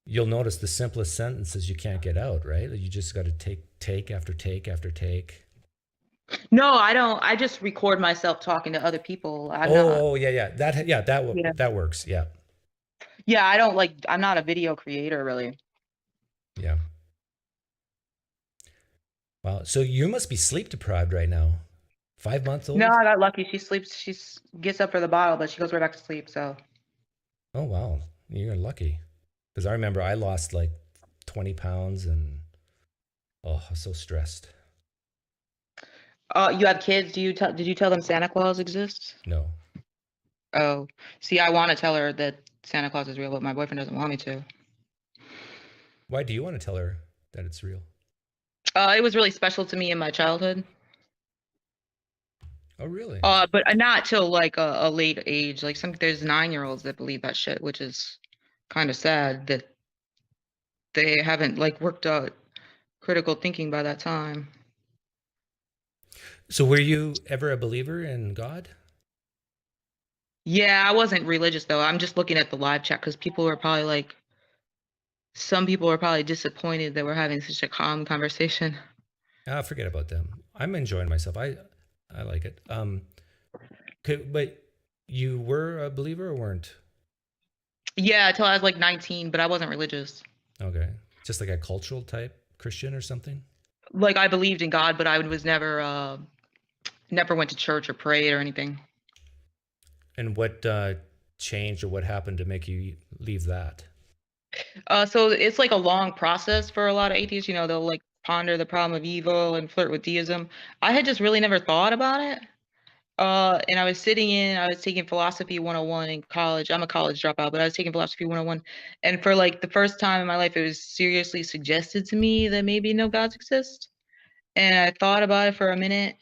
you'll notice the simplest sentences you can't get out, right? You just got to take after take after take. No, I don't. I just record myself talking to other people. Yeah. That works. Yeah. Yeah, I'm not a video creator really. Yeah. Wow. So you must be sleep deprived right now. 5 months old? No, I got lucky. She sleeps. She gets up for the bottle, but she goes right back to sleep. So. Oh wow, you're lucky. Because I remember I lost like 20 pounds, and I was so stressed. You have kids? Did you tell them Santa Claus exists? No. Oh, see, I want to tell her that Santa Claus is real, but my boyfriend doesn't want me to. Why do you want to tell her that it's real? It was really special to me in my childhood. Oh, really? But not till like a late age. Like there's 9-year-olds that believe that shit, which is kind of sad that they haven't like worked out critical thinking by that time. So were you ever a believer in God? Yeah, I wasn't religious though. I'm just looking at the live chat because some people are probably disappointed that we're having such a calm conversation. Forget about them. I'm enjoying myself. I like it. But you were a believer or weren't? Yeah, until I was like 19, but I wasn't religious. Okay. Just like a cultural type Christian or something? Like I believed in God, but I was never went to church or prayed or anything. And what changed or what happened to make you leave that? So it's like a long process for a lot of atheists. You know, they'll like ponder the problem of evil and flirt with deism. I had just really never thought about it. And I was taking philosophy 101 in college. I'm a college dropout, but I was taking philosophy 101. And for like the first time in my life, it was seriously suggested to me that maybe no gods exist. And I thought about it for a minute.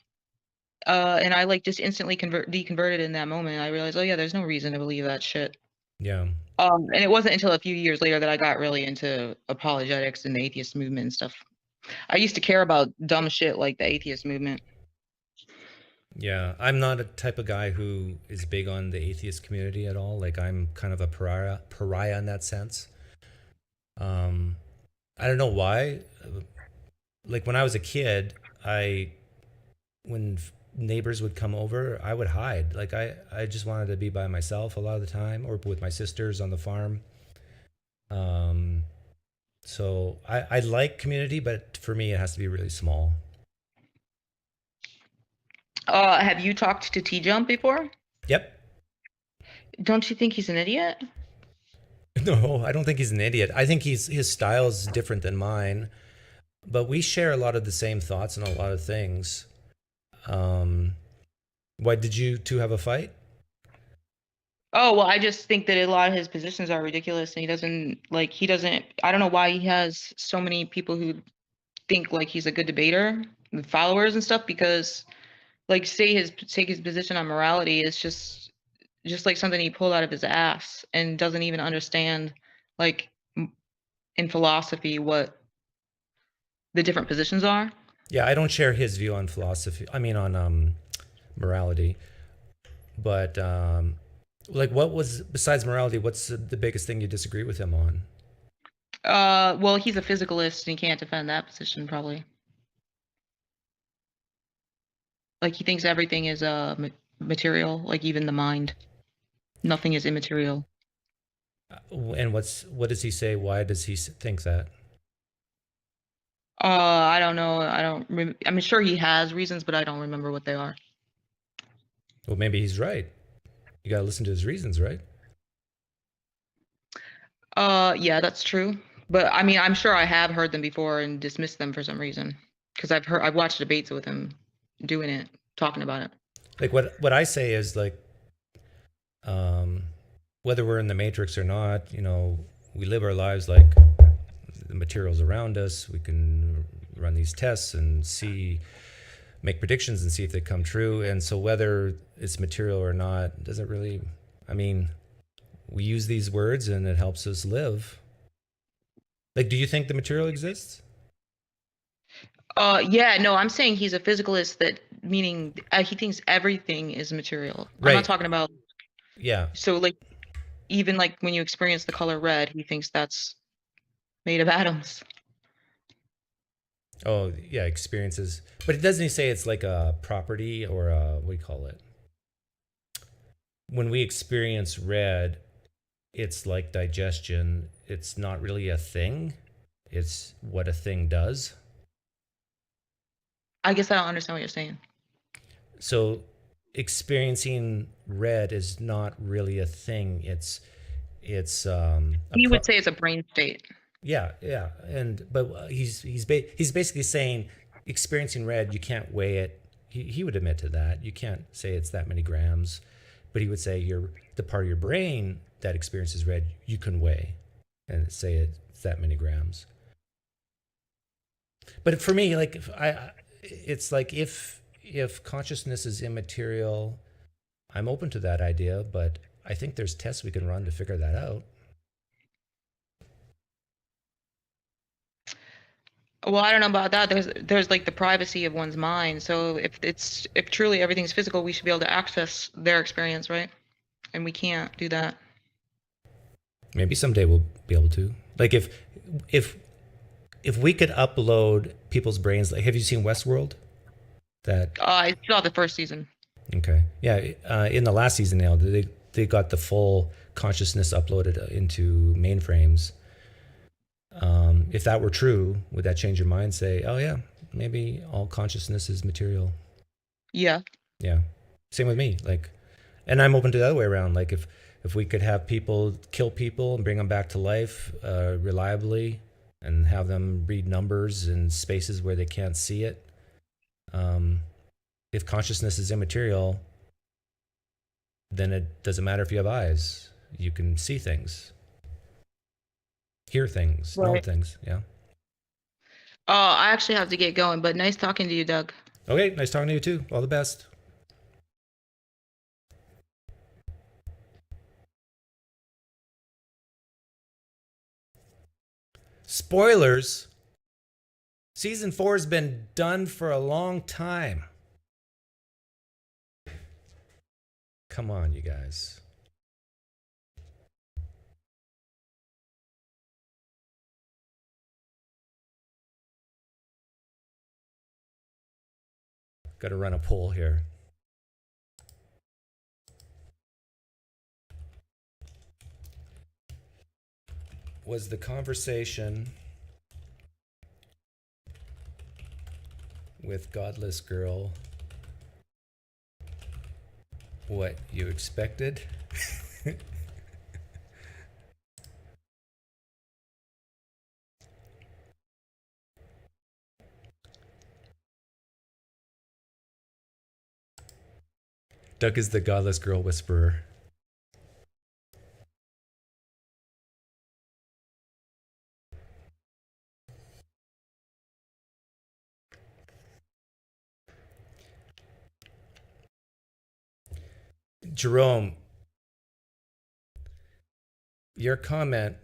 And I like just instantly deconverted in that moment. I realized, oh yeah, there's no reason to believe that shit. Yeah. And it wasn't until a few years later that I got really into apologetics and the atheist movement and stuff. I used to care about dumb shit like the atheist movement. Yeah, I'm not a type of guy who is big on the atheist community at all. Like I'm kind of a pariah in that sense. I don't know why. Like when I was a kid, when neighbors would come over, I would hide. Like I just wanted to be by myself a lot of the time, or with my sisters on the farm. So I like community, but for me, it has to be really small. Have you talked to T-Jump before? Yep. Don't you think he's an idiot? No, I don't think he's an idiot. I think his style is different than mine, but we share a lot of the same thoughts on a lot of things. Why did you two have a fight? Oh, well, I just think that a lot of his positions are ridiculous, and he doesn't, I don't know why he has so many people who think like he's a good debater with followers and stuff, because like take his position on morality is just like something he pulled out of his ass, and doesn't even understand like in philosophy what the different positions are. Yeah, I don't share his view on philosophy. I mean, on morality. But like, what was besides morality? What's the biggest thing you disagree with him on? Well, he's a physicalist, and he can't defend that position probably. Like he thinks everything is material, like even the mind. Nothing is immaterial. And what does he say? Why does he think that? I don't know. I'm sure he has reasons, but I don't remember what they are. Well, maybe he's right. You gotta listen to his reasons, right? Yeah, that's true. But I mean, I'm sure I have heard them before and dismissed them for some reason, because I've watched debates with him doing it, talking about it. Like what I say is like, whether we're in the matrix or not, we live our lives like the materials around us. We can run these tests and make predictions and see if they come true. And so whether it's material or not doesn't really, I mean, we use these words and it helps us live. Like, do you think the material exists? Yeah, no, I'm saying he's a physicalist, that meaning he thinks everything is material. Right. I'm not talking about, Yeah. so like, even like when you experience the color red, he thinks that's made of atoms. Oh, yeah, experiences. But doesn't he say it's like a property or what do you call it? When we experience red, it's like digestion. It's not really a thing. It's what a thing does. I guess I don't understand what you're saying. So experiencing red is not really a thing. It's He would say it's a brain state. Yeah, but he's basically saying experiencing red, you can't weigh it. He would admit to that. You can't say it's that many grams, but he would say the part of your brain that experiences red, you can weigh and say it's that many grams. But for me, like it's like if consciousness is immaterial, I'm open to that idea, but I think there's tests we can run to figure that out. Well, I don't know about that. There's like the privacy of one's mind. So if truly everything's physical, we should be able to access their experience, right? And we can't do that. Maybe someday we'll be able to. Like if we could upload people's brains, like have you seen Westworld? I saw the first season. Okay. Yeah, in the last season now, they got the full consciousness uploaded into mainframes. If that were true, would that change your mind? Say, oh yeah, maybe all consciousness is material. Yeah. Yeah. Same with me. Like, and I'm open to the other way around. Like if we could have people kill people and bring them back to life reliably, and have them read numbers in spaces where they can't see it. If consciousness is immaterial, then it doesn't matter if you have eyes. You can see things. Hear things, right. Know things, yeah. I actually have to get going, but nice talking to you, Doug. Okay, nice talking to you too. All the best. Spoilers. Season 4 has been done for a long time. Come on, you guys. Got to run a poll here. Was the conversation with GodlessGirl what you expected? Doug is the GodlessGirl whisperer. Jerome, your comment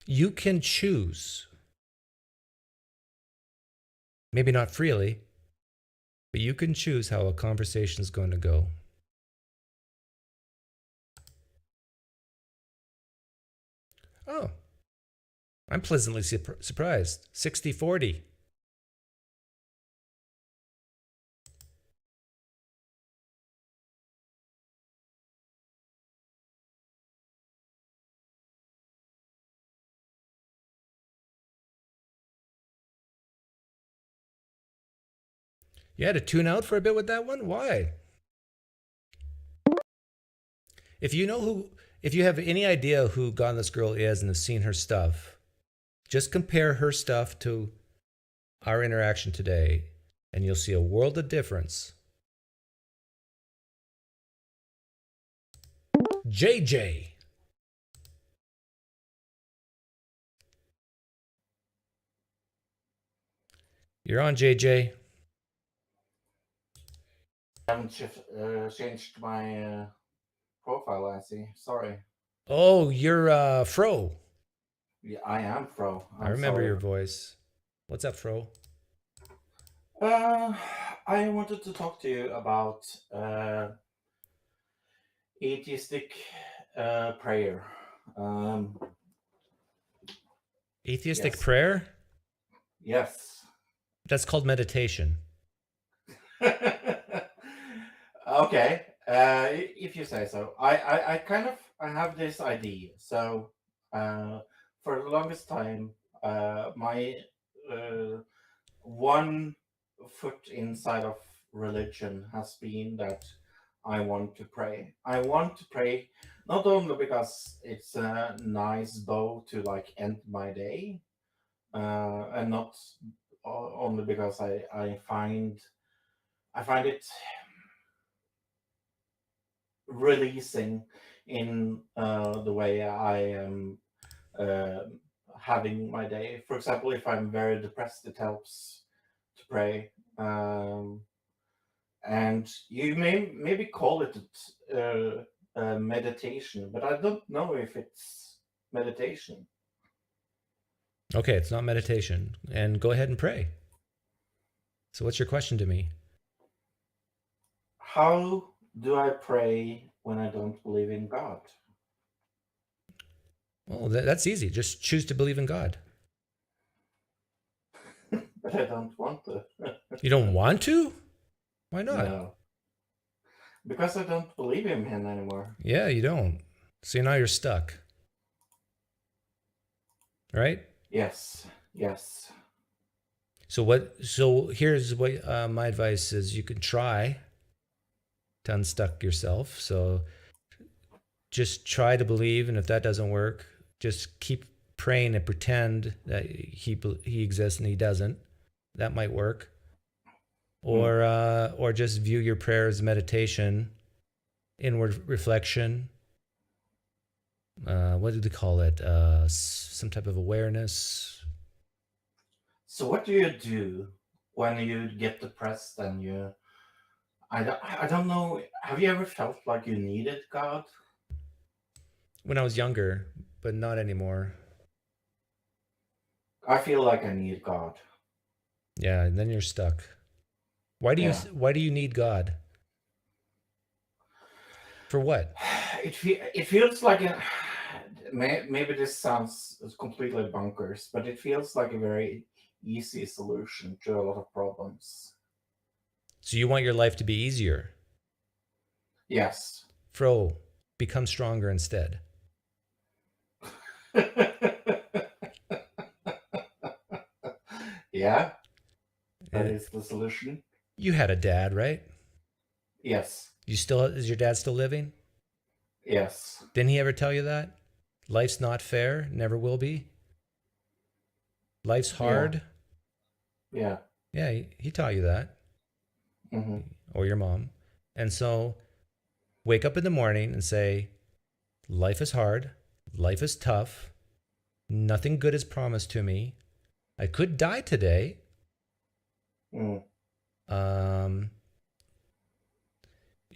you can choose, maybe not freely, but you can choose how a conversation is going to go. Oh, I'm pleasantly surprised. 60-40. You had to tune out for a bit with that one? Why? If you have any idea who GodlessGirl is and have seen her stuff, just compare her stuff to our interaction today, and you'll see a world of difference. JJ. You're on, JJ. I haven't changed my profile, I see. Sorry. Oh, you're Fro. Yeah, I am Fro. I remember your voice. What's up, Fro? I wanted to talk to you about atheistic prayer. Atheistic yes. prayer? Yes. That's called meditation. Okay, if you say so. I have this idea. So for the longest time, my one foot inside of religion has been that I want to pray. I want to pray not only because it's a nice bow to like end my day, and not only because I find it releasing in the way I am having my day. For example, if I'm very depressed, it helps to pray. And you may maybe call it meditation, but I don't know if it's meditation. Okay, it's not meditation. And go ahead and pray. So what's your question to me? How do I pray when I don't believe in God? Well, that's easy. Just choose to believe in God. But I don't want to. You don't want to? Why not? No. Because I don't believe in him anymore. Yeah, you don't. So now you're stuck. Right? Yes. Yes. So here's what my advice is. You can try to unstuck yourself. So just try to believe, and if that doesn't work, just keep praying and pretend that he exists and he doesn't. That might work. Or just view your prayer as meditation, inward reflection. What do they call it? Some type of awareness. So what do you do when you get depressed and I don't know. Have you ever felt like you needed God? When I was younger, but not anymore. I feel like I need God. Yeah, and then you're stuck. Why do you need God? For what? It feels like maybe this sounds completely bonkers, but it feels like a very easy solution to a lot of problems. So you want your life to be easier? Yes. Fro, become stronger instead. Yeah, that is the solution. You had a dad, right? Yes. Is your dad still living? Yes. Didn't he ever tell you that? Life's not fair, never will be. Life's hard. Yeah. Yeah, he taught you that. Mm-hmm. Or your mom. And so wake up in the morning and say, life is hard, life is tough, nothing good is promised to me. I could die today.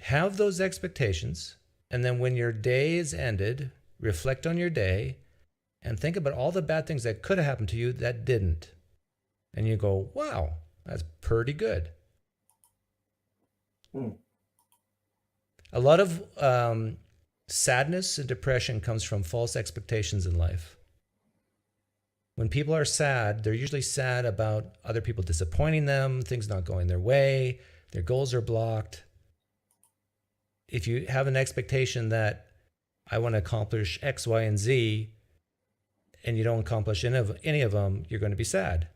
Have those expectations, and then when your day is ended, reflect on your day and think about all the bad things that could have happened to you that didn't. And you go, wow, that's pretty good. A lot of sadness and depression comes from false expectations in life. When people are sad, they're usually sad about other people disappointing them, things not going their way, their goals are blocked. If you have an expectation that I want to accomplish X, Y, and Z, and you don't accomplish any of them, you're going to be sad.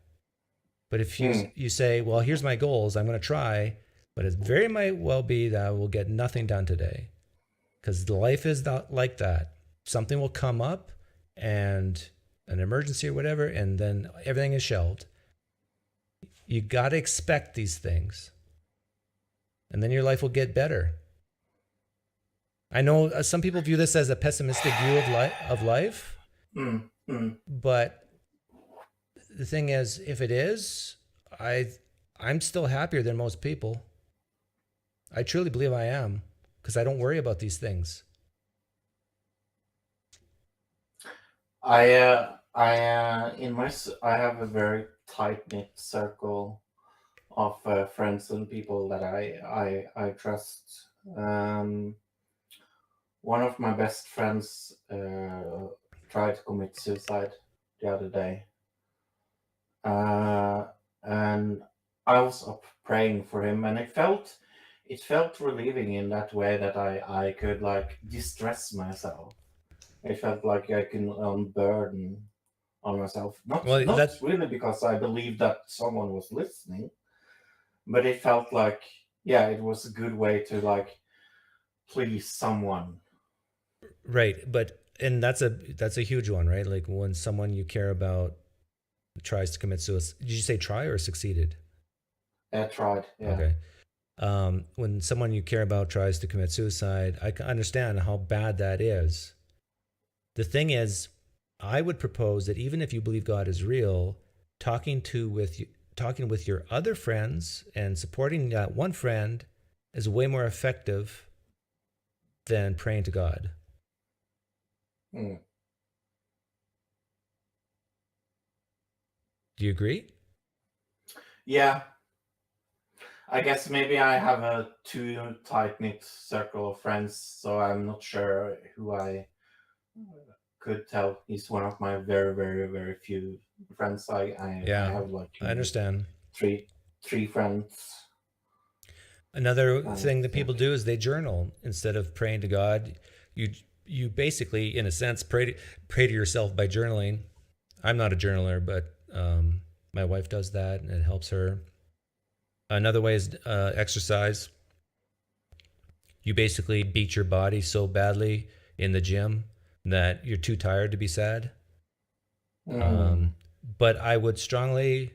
But if you say, well, here's my goals, I'm going to try, but it very might well be that I will get nothing done today. Because life is not like that. Something will come up and an emergency or whatever, and then everything is shelved. You got to expect these things. And then your life will get better. I know some people view this as a pessimistic view of life. But the thing is, if it is, I'm still happier than most people. I truly believe I am, because I don't worry about these things. I have a very tight-knit circle of friends and people that I trust. One of my best friends tried to commit suicide the other day, and I was up praying for him, and it felt relieving in that way that I could like distress myself. It felt like I can unburden on myself. Not really because I believed that someone was listening, but it felt like, yeah, it was a good way to like please someone. Right, and that's a huge one, right? Like when someone you care about tries to commit suicide. Did you say try or succeeded? I tried. Yeah. Okay. When someone you care about tries to commit suicide, I can understand how bad that is. The thing is, I would propose that even if you believe God is real, talking with your other friends and supporting that one friend is way more effective than praying to God. Do you agree? Yeah. I guess maybe I have a too tight-knit circle of friends, so I'm not sure who I could tell. He's one of my very, very, very few friends. I have like I understand. Three friends. Another thing that people do is they journal instead of praying to God. You basically, in a sense, pray to yourself by journaling. I'm not a journaler, but my wife does that, and it helps her. Another way is exercise. You basically beat your body so badly in the gym that you're too tired to be sad. But I would strongly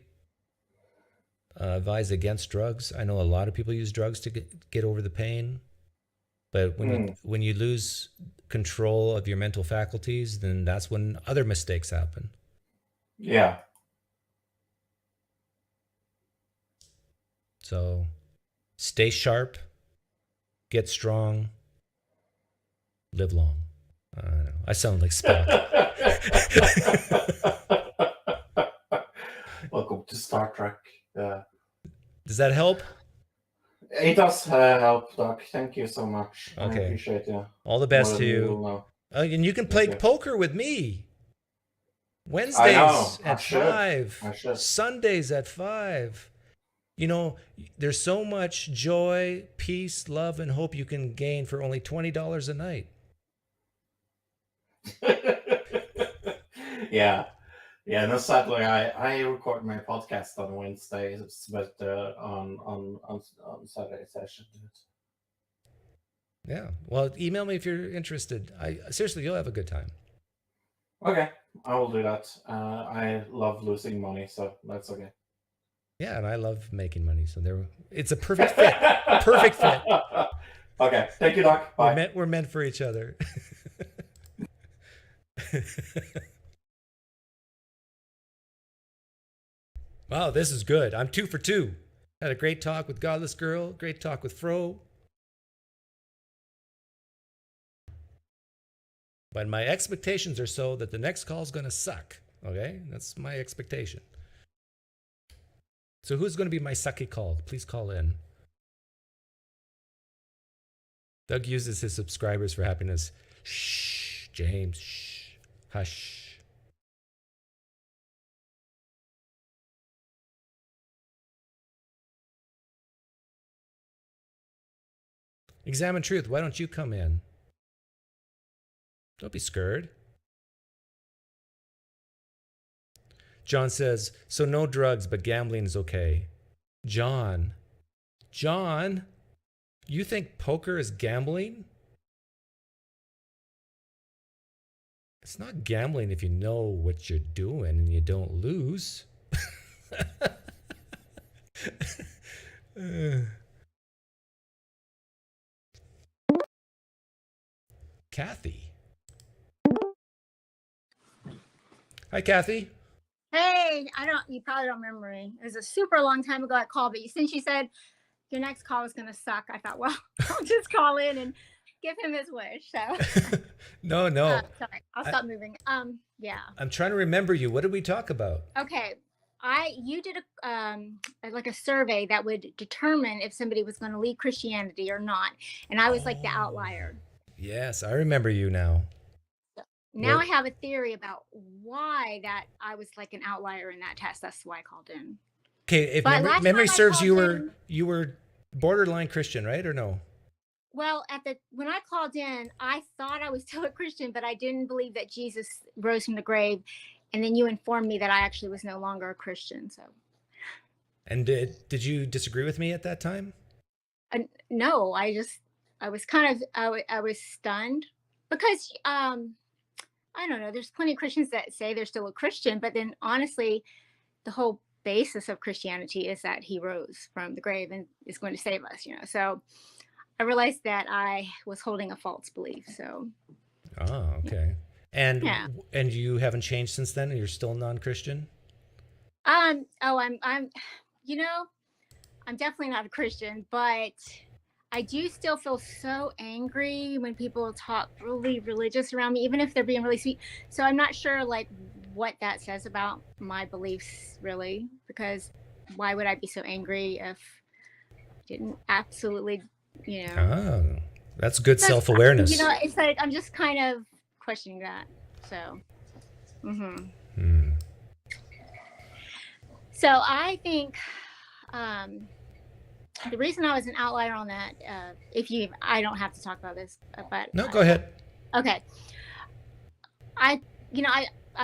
advise against drugs. I know a lot of people use drugs to get over the pain. But when you lose control of your mental faculties, then that's when other mistakes happen. Yeah. So stay sharp, get strong, live long. I don't know. I sound like Spock. Welcome to Star Trek. Does that help? It does help, Doc. Thank you so much. Okay. I appreciate you. All the best More to than you. will know. And you can play you. poker with me. I Wednesdays know. I at should. 5. I should. Sundays at 5. You know, there's so much joy, peace, love, and hope you can gain for only $20 a night. Yeah. Yeah, no, sadly, I record my podcast on Wednesdays, but on Saturdays I should do it. Yeah. Well, email me if you're interested. Seriously, you'll have a good time. Okay, I will do that. I love losing money, so that's okay. Yeah, and I love making money, so it's a perfect fit. Perfect fit. Okay, thank you, Doc. Bye. We're meant for each other. Wow, this is good. I'm 2 for 2. Had a great talk with GodlessGirl, great talk with Fro. But my expectations are so that the next call is going to suck. Okay? That's my expectation. So who's going to be my sucky call? Please call in. Doug uses his subscribers for happiness. Shh, James, shh, hush. Examine Truth, why don't you come in? Don't be scared. John says, so no drugs, but gambling is okay. John, you think poker is gambling? It's not gambling if you know what you're doing and you don't lose. Kathy. Hi, Kathy. Hey, you probably don't remember me. It was a super long time ago I called, but since you said your next call was going to suck, I thought, well, I'll just call in and give him his wish. So No. Sorry, I'll stop moving. Yeah. I'm trying to remember you. What did we talk about? Okay. You did a survey that would determine if somebody was going to leave Christianity or not. And I was like the outlier. Yes, I remember you now. Now I have a theory about why that I was like an outlier in that test. That's why I called in. Okay, if memory serves, you were borderline Christian, right, or no? Well, when I called in, I thought I was still a Christian, but I didn't believe that Jesus rose from the grave. And then you informed me that I actually was no longer a Christian. So. And did you disagree with me at that time? No, I was stunned because I don't know. There's plenty of Christians that say they're still a Christian, but then honestly, the whole basis of Christianity is that he rose from the grave and is going to save us, So I realized that I was holding a false belief. So. Oh, okay. And you haven't changed since then? You're still non-Christian? I'm definitely not a Christian, but I do still feel so angry when people talk really religious around me, even if they're being really sweet. So I'm not sure like what that says about my beliefs really, because why would I be so angry if I didn't absolutely, Oh, that's good self-awareness. It's like I'm just kind of questioning that. So, So I think the reason I was an outlier on that, I don't have to talk about this, but no, go ahead. Okay. I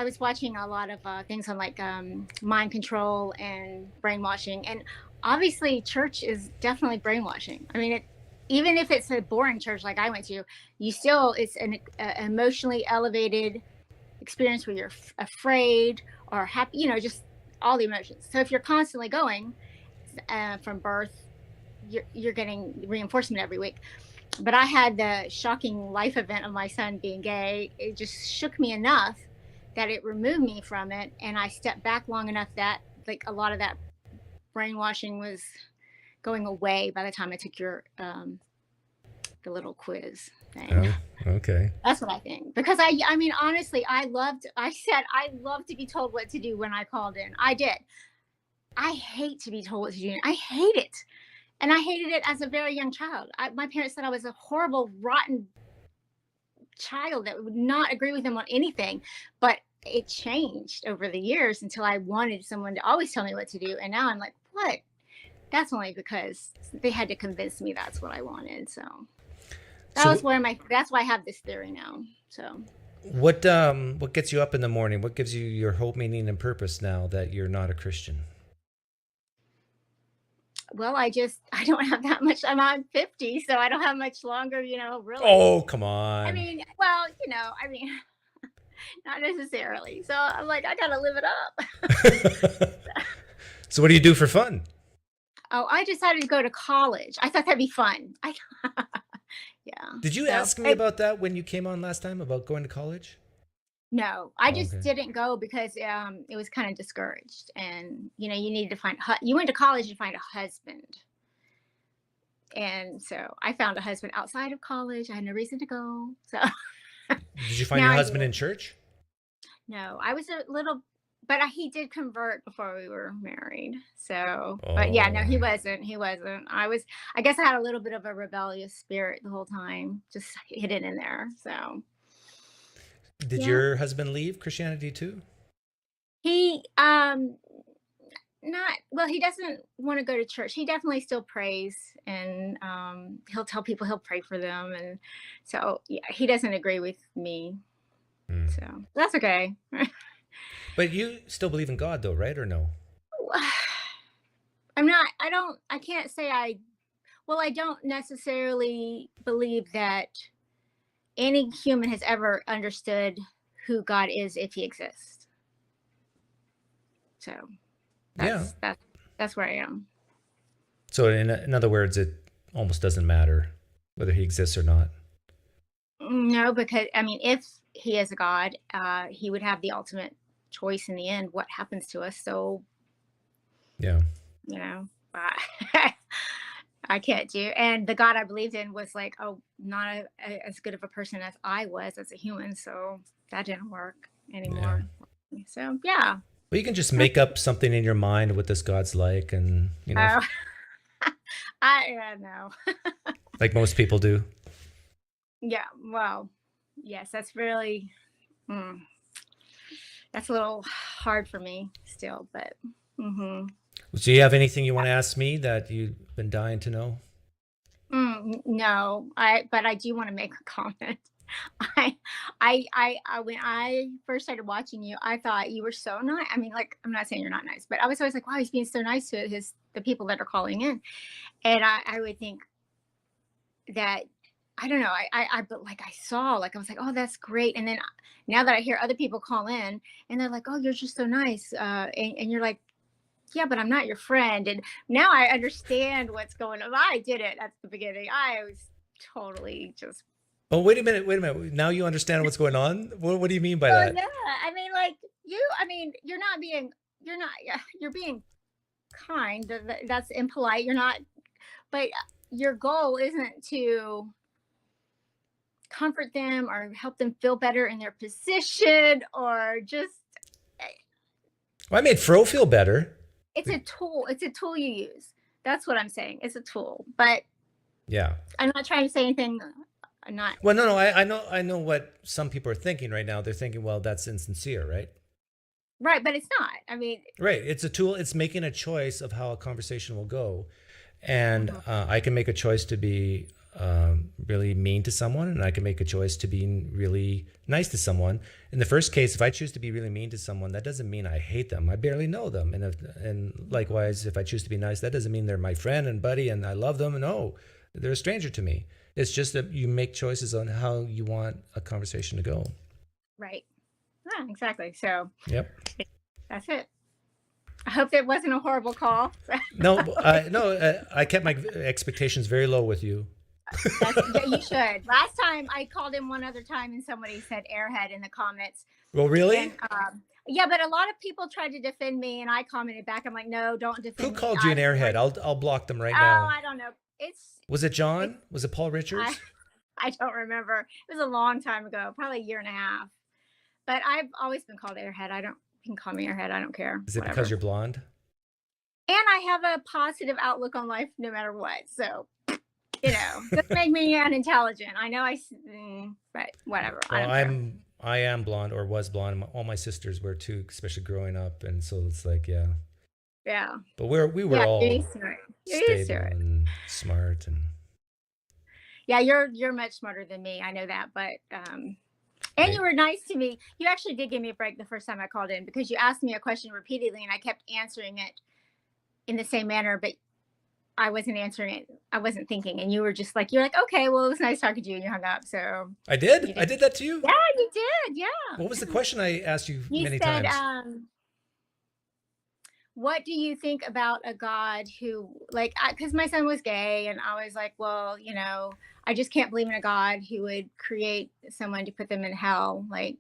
was watching a lot of things on like mind control and brainwashing, and obviously church is definitely brainwashing. I mean, even if it's a boring church like I went to, it's an emotionally elevated experience where you're afraid or happy, just all the emotions. So if you're constantly going from birth, you're getting reinforcement every week. But I had the shocking life event of my son being gay. It just shook me enough that it removed me from it, and I stepped back long enough that like a lot of that brainwashing was going away by the time I took your the little quiz thing. Oh, okay. That's what I think. Because I mean, honestly, I said I loved to be told what to do when I called in. I did. I hate to be told what to do. I hate it. And I hated it as a very young child. My parents said I was a horrible, rotten child that would not agree with them on anything. But it changed over the years until I wanted someone to always tell me what to do. And now I'm like, what? That's only because they had to convince me that's what I wanted. So that's why I have this theory now. So what gets you up in the morning? What gives you your hope, meaning, and purpose now that you're not a Christian? Well, I don't have that much. I'm 50, so I don't have much longer, really. Oh, come on. I mean, well, not necessarily. So I'm like, I gotta live it up. So what do you do for fun? Oh, I decided to go to college. I thought that'd be fun. Yeah. Did you ask me about that when you came on last time about going to college? No, I just didn't go because it was kind of discouraged, and you need to find. You went to college to find a husband, and so I found a husband outside of college. I had no reason to go. So. Did you find your husband in church? No, I was a little. But he did convert before we were married. So, but yeah, no, he wasn't. I guess I had a little bit of a rebellious spirit the whole time, just hidden in there. So. Did your husband leave Christianity too? He, he doesn't want to go to church. He definitely still prays, and he'll tell people he'll pray for them. And so, yeah, he doesn't agree with me. So that's okay. But you still believe in God though, right? Or no? I can't say I don't necessarily believe that any human has ever understood who God is if he exists. So that's where I am. So in other words, it almost doesn't matter whether he exists or not. No, because if he is a God, he would have the ultimate choice in the end what happens to us. So yeah, I can't do. And the God I believed in was like, not as good of a person as I was as a human. So that didn't work anymore. Yeah. So yeah. Well, you can just make up something in your mind what this God's like, and no. Like most people do. Yeah. Well, yes, that's really. That's a little hard for me still, but. Do you have anything you want to ask me that you've been dying to know? No, but I do want to make a comment. I when I first started watching you, I thought you were so nice. I mean, like, I'm not saying you're not nice, but I was always like, wow, he's being so nice to the people that are calling in, and I would think that. I don't know. But like I was like, oh, that's great. And then now that I hear other people call in and they're like, oh, you're just so nice. And you're like, yeah, but I'm not your friend. And now I understand what's going on. I did it at the beginning. I was totally just. Oh, wait a minute. Now you understand what's going on? What do you mean by that? Yeah. I mean, like you're being kind. That's impolite. You're not, but your goal isn't to comfort them or help them feel better in their position or just. Well, I made Fro feel better. It's a tool. It's a tool you use. That's what I'm saying. It's a tool, but yeah, I'm not trying to say anything. I'm not. Well, no. I know what some people are thinking right now. They're thinking, well, that's insincere, right? Right, but it's not. I mean, right. It's a tool. It's making a choice of how a conversation will go, and I can make a choice to be really mean to someone, and I can make a choice to be really nice to someone. In the first case, if I choose to be really mean to someone, that doesn't mean I hate them. I barely know them. And likewise, if I choose to be nice, that doesn't mean they're my friend and buddy and I love them. No, they're a stranger to me. It's just that you make choices on how you want a conversation to go. Right. Yeah, exactly. So yep, that's it. I hope that wasn't a horrible call. No, I kept my expectations very low with you. You should. Last time I called in one other time and somebody said airhead in the comments. Well, really? And, Yeah, but a lot of people tried to defend me, and I commented back. I'm like, no, don't defend Who me. called you an airhead? I'll block them right Oh, now. I don't know. Was it John? Was it Paul Richards? I don't remember. It was a long time ago, probably a year and a half. But I've always been called airhead. You can call me airhead. I don't care. Is it because you're blonde? And I have a positive outlook on life no matter what. So, doesn't make me unintelligent. I know but whatever. Well, I am blonde, or was blonde. All my sisters were too, especially growing up. And so it's like, yeah. Yeah. But we were all stable smart. and smart. And yeah, you're much smarter than me. I know that. But, and you were nice to me. You actually did give me a break the first time I called in, because you asked me a question repeatedly and I kept answering it in the same manner, but I wasn't answering it. I wasn't thinking. And you were just like, you're like, okay, well, it was nice talking to you, and you hung up. So I did. I did that to you. Yeah, you did. Yeah. What was the question I asked you many said, times? What do you think about a God who, like, because my son was gay, and I was like, well, I just can't believe in a God who would create someone to put them in hell. Like,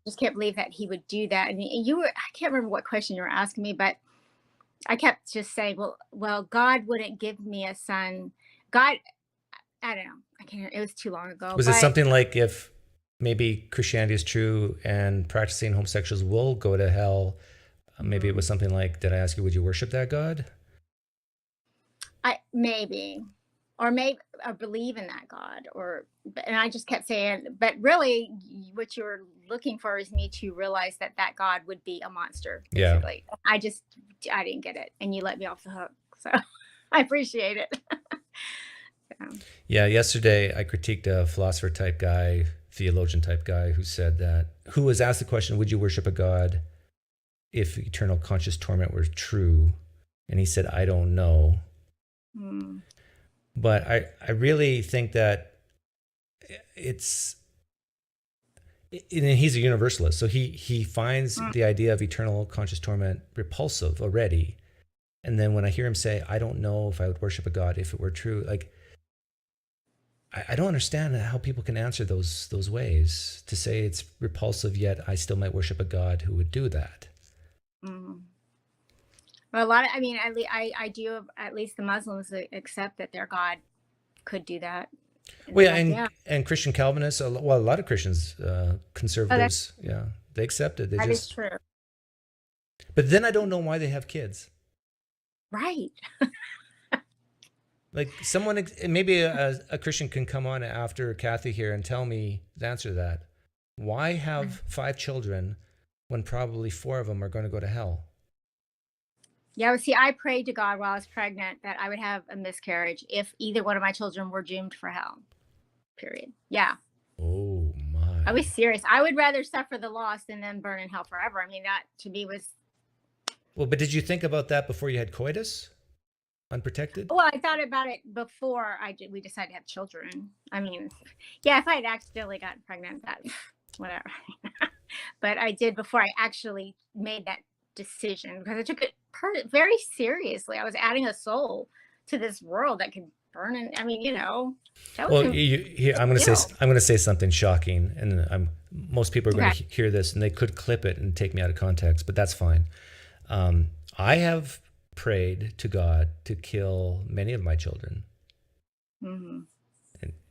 just can't believe that he would do that. And I can't remember what question you were asking me, but I kept just saying, well, God wouldn't give me a son. God, I don't know. I can't. It was too long ago. Was it something like, if maybe Christianity is true and practicing homosexuals will go to hell? Maybe it was something like, did I ask you, would you worship that God? Maybe, or believe in that God, and I just kept saying, but really what you're looking for is me to realize that God would be a monster. Basically. Yeah. I didn't get it, and you let me off the hook. So I appreciate it. Yeah. Yesterday I critiqued a philosopher type guy, theologian type guy, who was asked the question, would you worship a God if eternal conscious torment were true? And he said, I don't know. But I really think that he's a universalist. So he finds the idea of eternal conscious torment repulsive already. And then when I hear him say, I don't know if I would worship a God if it were true, like, I don't understand how people can answer those ways, to say it's repulsive, yet I still might worship a God who would do that. Well, I do, at least the Muslims accept that their God could do that. And Christian Calvinists, a lot of Christians, conservatives, they accept it. That is true. But then I don't know why they have kids. Right. Like, someone, maybe a Christian can come on after Kathy here and tell me the answer to that. Why have 5 children when probably 4 of them are going to go to hell? Yeah, well, see, I prayed to God while I was pregnant that I would have a miscarriage if either one of my children were doomed for hell. Period. Yeah. Oh, my. I was serious. I would rather suffer the loss than then burn in hell forever. I mean, that to me was... Well, but did you think about that before you had coitus? Unprotected? Well, I thought about it before we decided to have children. I mean, yeah, if I had accidentally gotten pregnant, that whatever. But I did before I actually made that decision, because I took it very seriously. I was adding a soul to this world that could burn. And I mean, that was I'm going to say something shocking, and most people are going to hear this, and they could clip it and take me out of context, but that's fine. I have prayed to God to kill many of my children.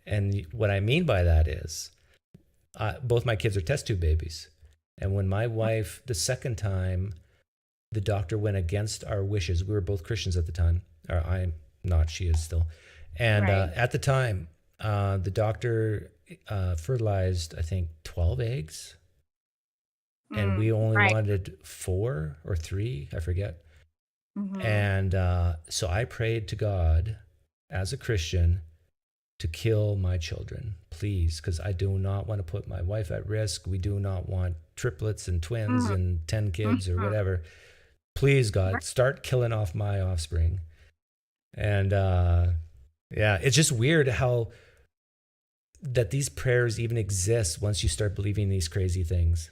And what I mean by that is, both my kids are test tube babies. And when my wife, the second time, the doctor went against our wishes. We were both Christians at the time. Or I'm not, she is still. And at the time, the doctor fertilized, I think, 12 eggs. And we only wanted 4 or 3, I forget. And so I prayed to God as a Christian to kill my children, please, because I do not want to put my wife at risk. We do not want triplets and twins and 10 kids or whatever. Please, God, start killing off my offspring. And it's just weird how that these prayers even exist once you start believing these crazy things.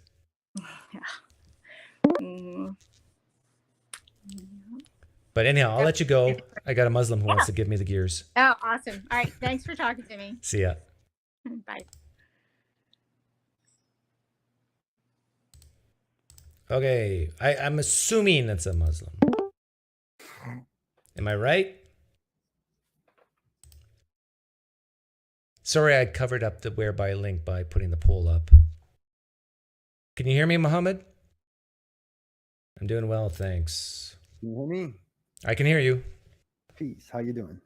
But anyhow, I'll let you go. I got a Muslim who wants to give me the gears. Oh, awesome. All right. Thanks for talking to me. See ya. Bye. Okay, I'm assuming it's a Muslim. Am I right? Sorry, I covered up the whereby link by putting the poll up. Can you hear me, Muhammad? I'm doing well, thanks. Can you hear me? I can hear you. Peace. How you doing?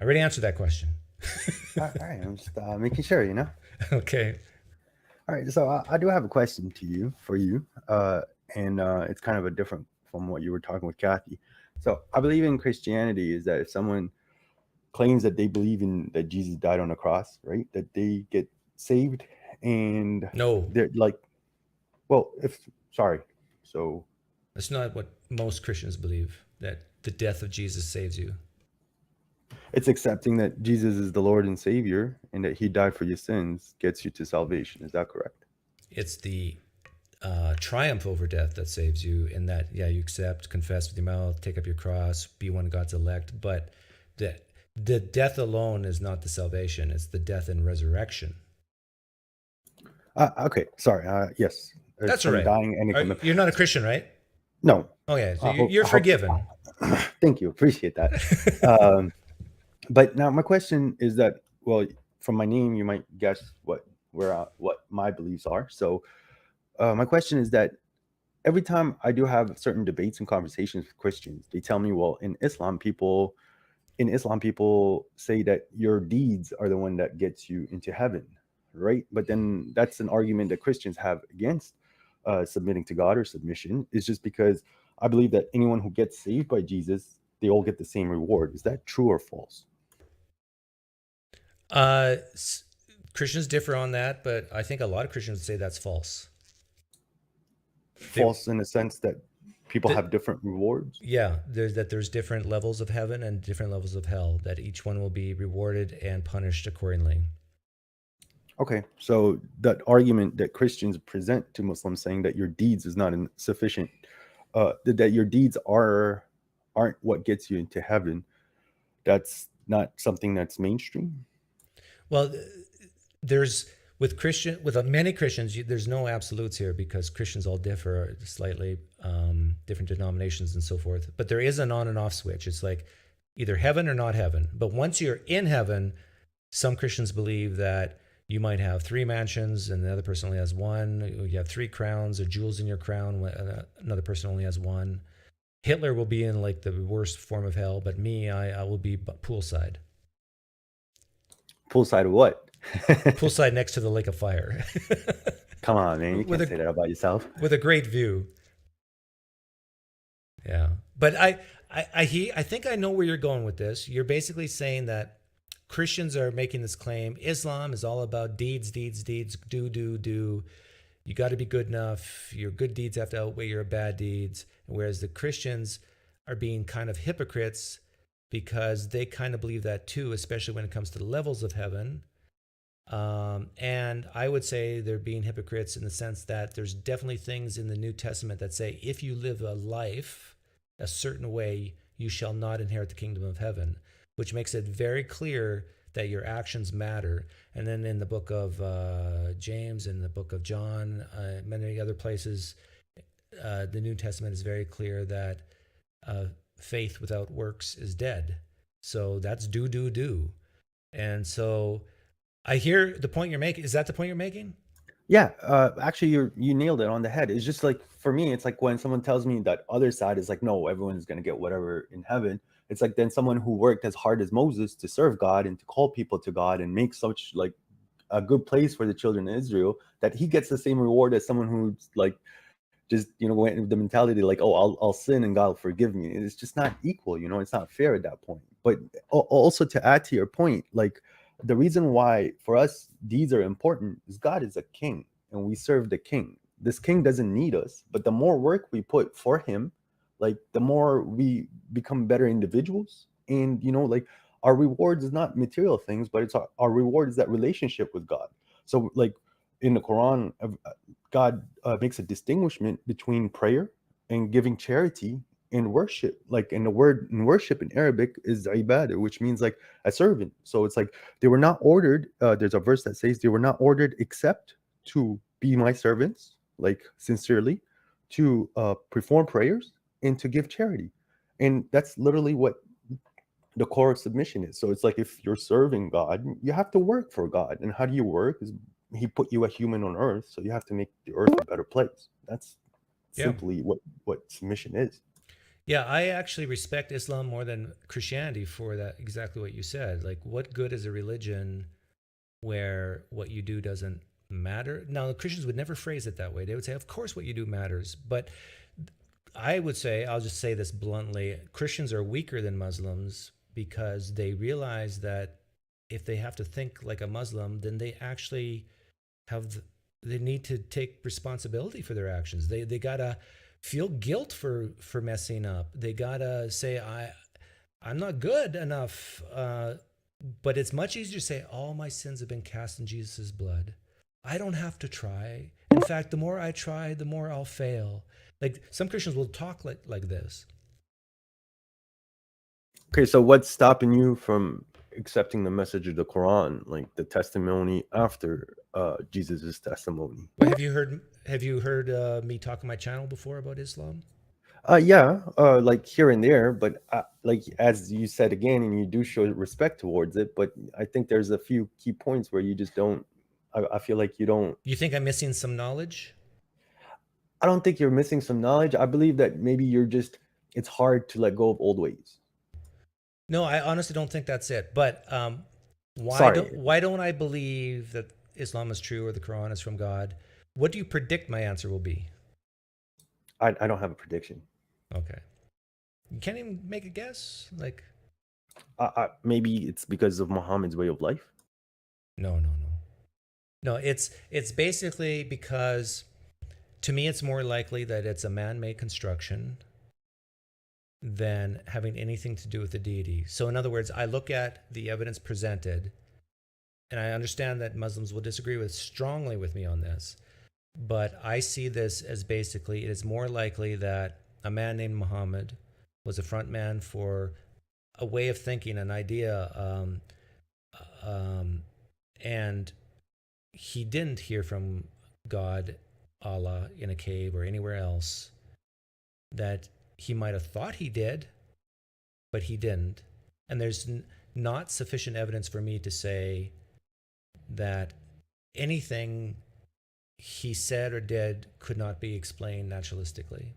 I already answered that question. All right. I'm just making sure, you know? Okay. All right. So I do have a question for you. And it's kind of a different from what you were talking with Kathy. So I believe in Christianity is that if someone claims that they believe in that Jesus died on the cross, right, that they get saved, and no, they're like, well, so that's not what most Christians believe, that the death of Jesus saves you. It's accepting that Jesus is the Lord and Savior and that he died for your sins gets you to salvation. Is that correct? It's the triumph over death that saves you, in that, yeah, you accept, confess with your mouth, take up your cross, be one of God's elect. But the death alone is not the salvation. It's the death and resurrection. Okay. Sorry. Yes. That's all right. You're not a Christian, right? No. Okay. So you're forgiven. Thank you. Appreciate that. But now my question is that, well, from my name, you might guess what my beliefs are. So my question is that every time I do have certain debates and conversations with Christians, they tell me, well, in Islam, people say that your deeds are the one that gets you into heaven, right? But then that's an argument that Christians have against submitting to God, or submission, is just because I believe that anyone who gets saved by Jesus, they all get the same reward. Is that true or false? Christians differ on that, but I think a lot of Christians say that's false. False in the sense that people have different rewards? Yeah, there's different levels of heaven and different levels of hell, that each one will be rewarded and punished accordingly. Okay, so that argument that Christians present to Muslims, saying that your deeds is not sufficient, that your deeds aren't what gets you into heaven, that's not something that's mainstream? Well, with many Christians, there's no absolutes here, because Christians all differ slightly, different denominations and so forth. But there is an on and off switch. It's like either heaven or not heaven. But once you're in heaven, some Christians believe that you might have 3 mansions and the other person only has 1. You have 3 crowns or jewels in your crown. Another person only has 1. Hitler will be in like the worst form of hell, but me, I will be poolside. Poolside of what? Poolside next to the lake of fire. Come on, man. You can't say that about yourself. With a great view. Yeah. But I think I know where you're going with this. You're basically saying that Christians are making this claim. Islam is all about deeds, do. You got to be good enough. Your good deeds have to outweigh your bad deeds. Whereas the Christians are being kind of hypocrites, because they kind of believe that too, especially when it comes to the levels of heaven. And I would say they're being hypocrites in the sense that there's definitely things in the New Testament that say, if you live a life a certain way, you shall not inherit the kingdom of heaven, which makes it very clear that your actions matter. And then in the book of James and the book of John, many other places, the New Testament is very clear that faith without works is dead. So that's do. And so I hear the point you're making. Is that the point you're making? Yeah, actually, you nailed it on the head. It's just like, for me, it's like when someone tells me that other side is like, no, everyone's going to get whatever in heaven. It's like, then someone who worked as hard as Moses to serve God and to call people to God and make such like a good place for the children of Israel, that he gets the same reward as someone who's like, just, went with the mentality like, oh, I'll sin and God will forgive me. It's just not equal, it's not fair at that point. But also, to add to your point, like, the reason why for us deeds are important is God is a king and we serve the king. This king doesn't need us, but the more work we put for him, like, the more we become better individuals. And, like, our reward is not material things, but it's our reward is that relationship with God. So, like, in the Quran, God makes a distinguishment between prayer and giving charity and worship. Like, in the word in worship in Arabic is ibadah, which means like a servant. So it's like they were not ordered. There's a verse that says they were not ordered except to be my servants, like sincerely, to perform prayers and to give charity. And that's literally what the core of submission is. So it's like, if you're serving God, you have to work for God. And how do you work? Is he put you a human on earth, so you have to make the earth a better place. That's simply what submission is. Yeah, I actually respect Islam more than Christianity for that, exactly what you said. Like, what good is a religion where what you do doesn't matter? Now, the Christians would never phrase it that way. They would say, of course what you do matters. But I would say, I'll just say this bluntly, Christians are weaker than Muslims because they realize that if they have to think like a Muslim, then they actually they need to take responsibility for their actions. They gotta feel guilt for messing up. They gotta say, I'm not good enough. But it's much easier to say, all my sins have been cast in Jesus' blood. I don't have to try. In fact, the more I try, the more I'll fail. Like, some Christians will talk like this. Okay, so what's stopping you from accepting the message of the Quran, like the testimony after Jesus' testimony? Well, have you heard me talk on my channel before about Islam? Yeah, like here and there, but like as you said again, and you do show respect towards it, but I think there's a few key points where you just don't. I feel like you don't. You think I'm missing some knowledge? I don't think you're missing some knowledge. I believe that maybe it's hard to let go of old ways. No, I honestly don't think that's it. But why don't I believe that Islam is true or the Quran is from God? What do you predict my answer will be? I don't have a prediction. Okay. You can't even make a guess? Like, maybe it's because of Muhammad's way of life. No. No, it's basically because, to me, it's more likely that it's a man-made construction than having anything to do with the deity. So in other words, I look at the evidence presented, and I understand that Muslims will disagree strongly with me on this, but I see this as basically, it is more likely that a man named Muhammad was a front man for a way of thinking, an idea, and he didn't hear from God, Allah, in a cave or anywhere else, that he might have thought he did, but he didn't. And there's not sufficient evidence for me to say that anything he said or did could not be explained naturalistically.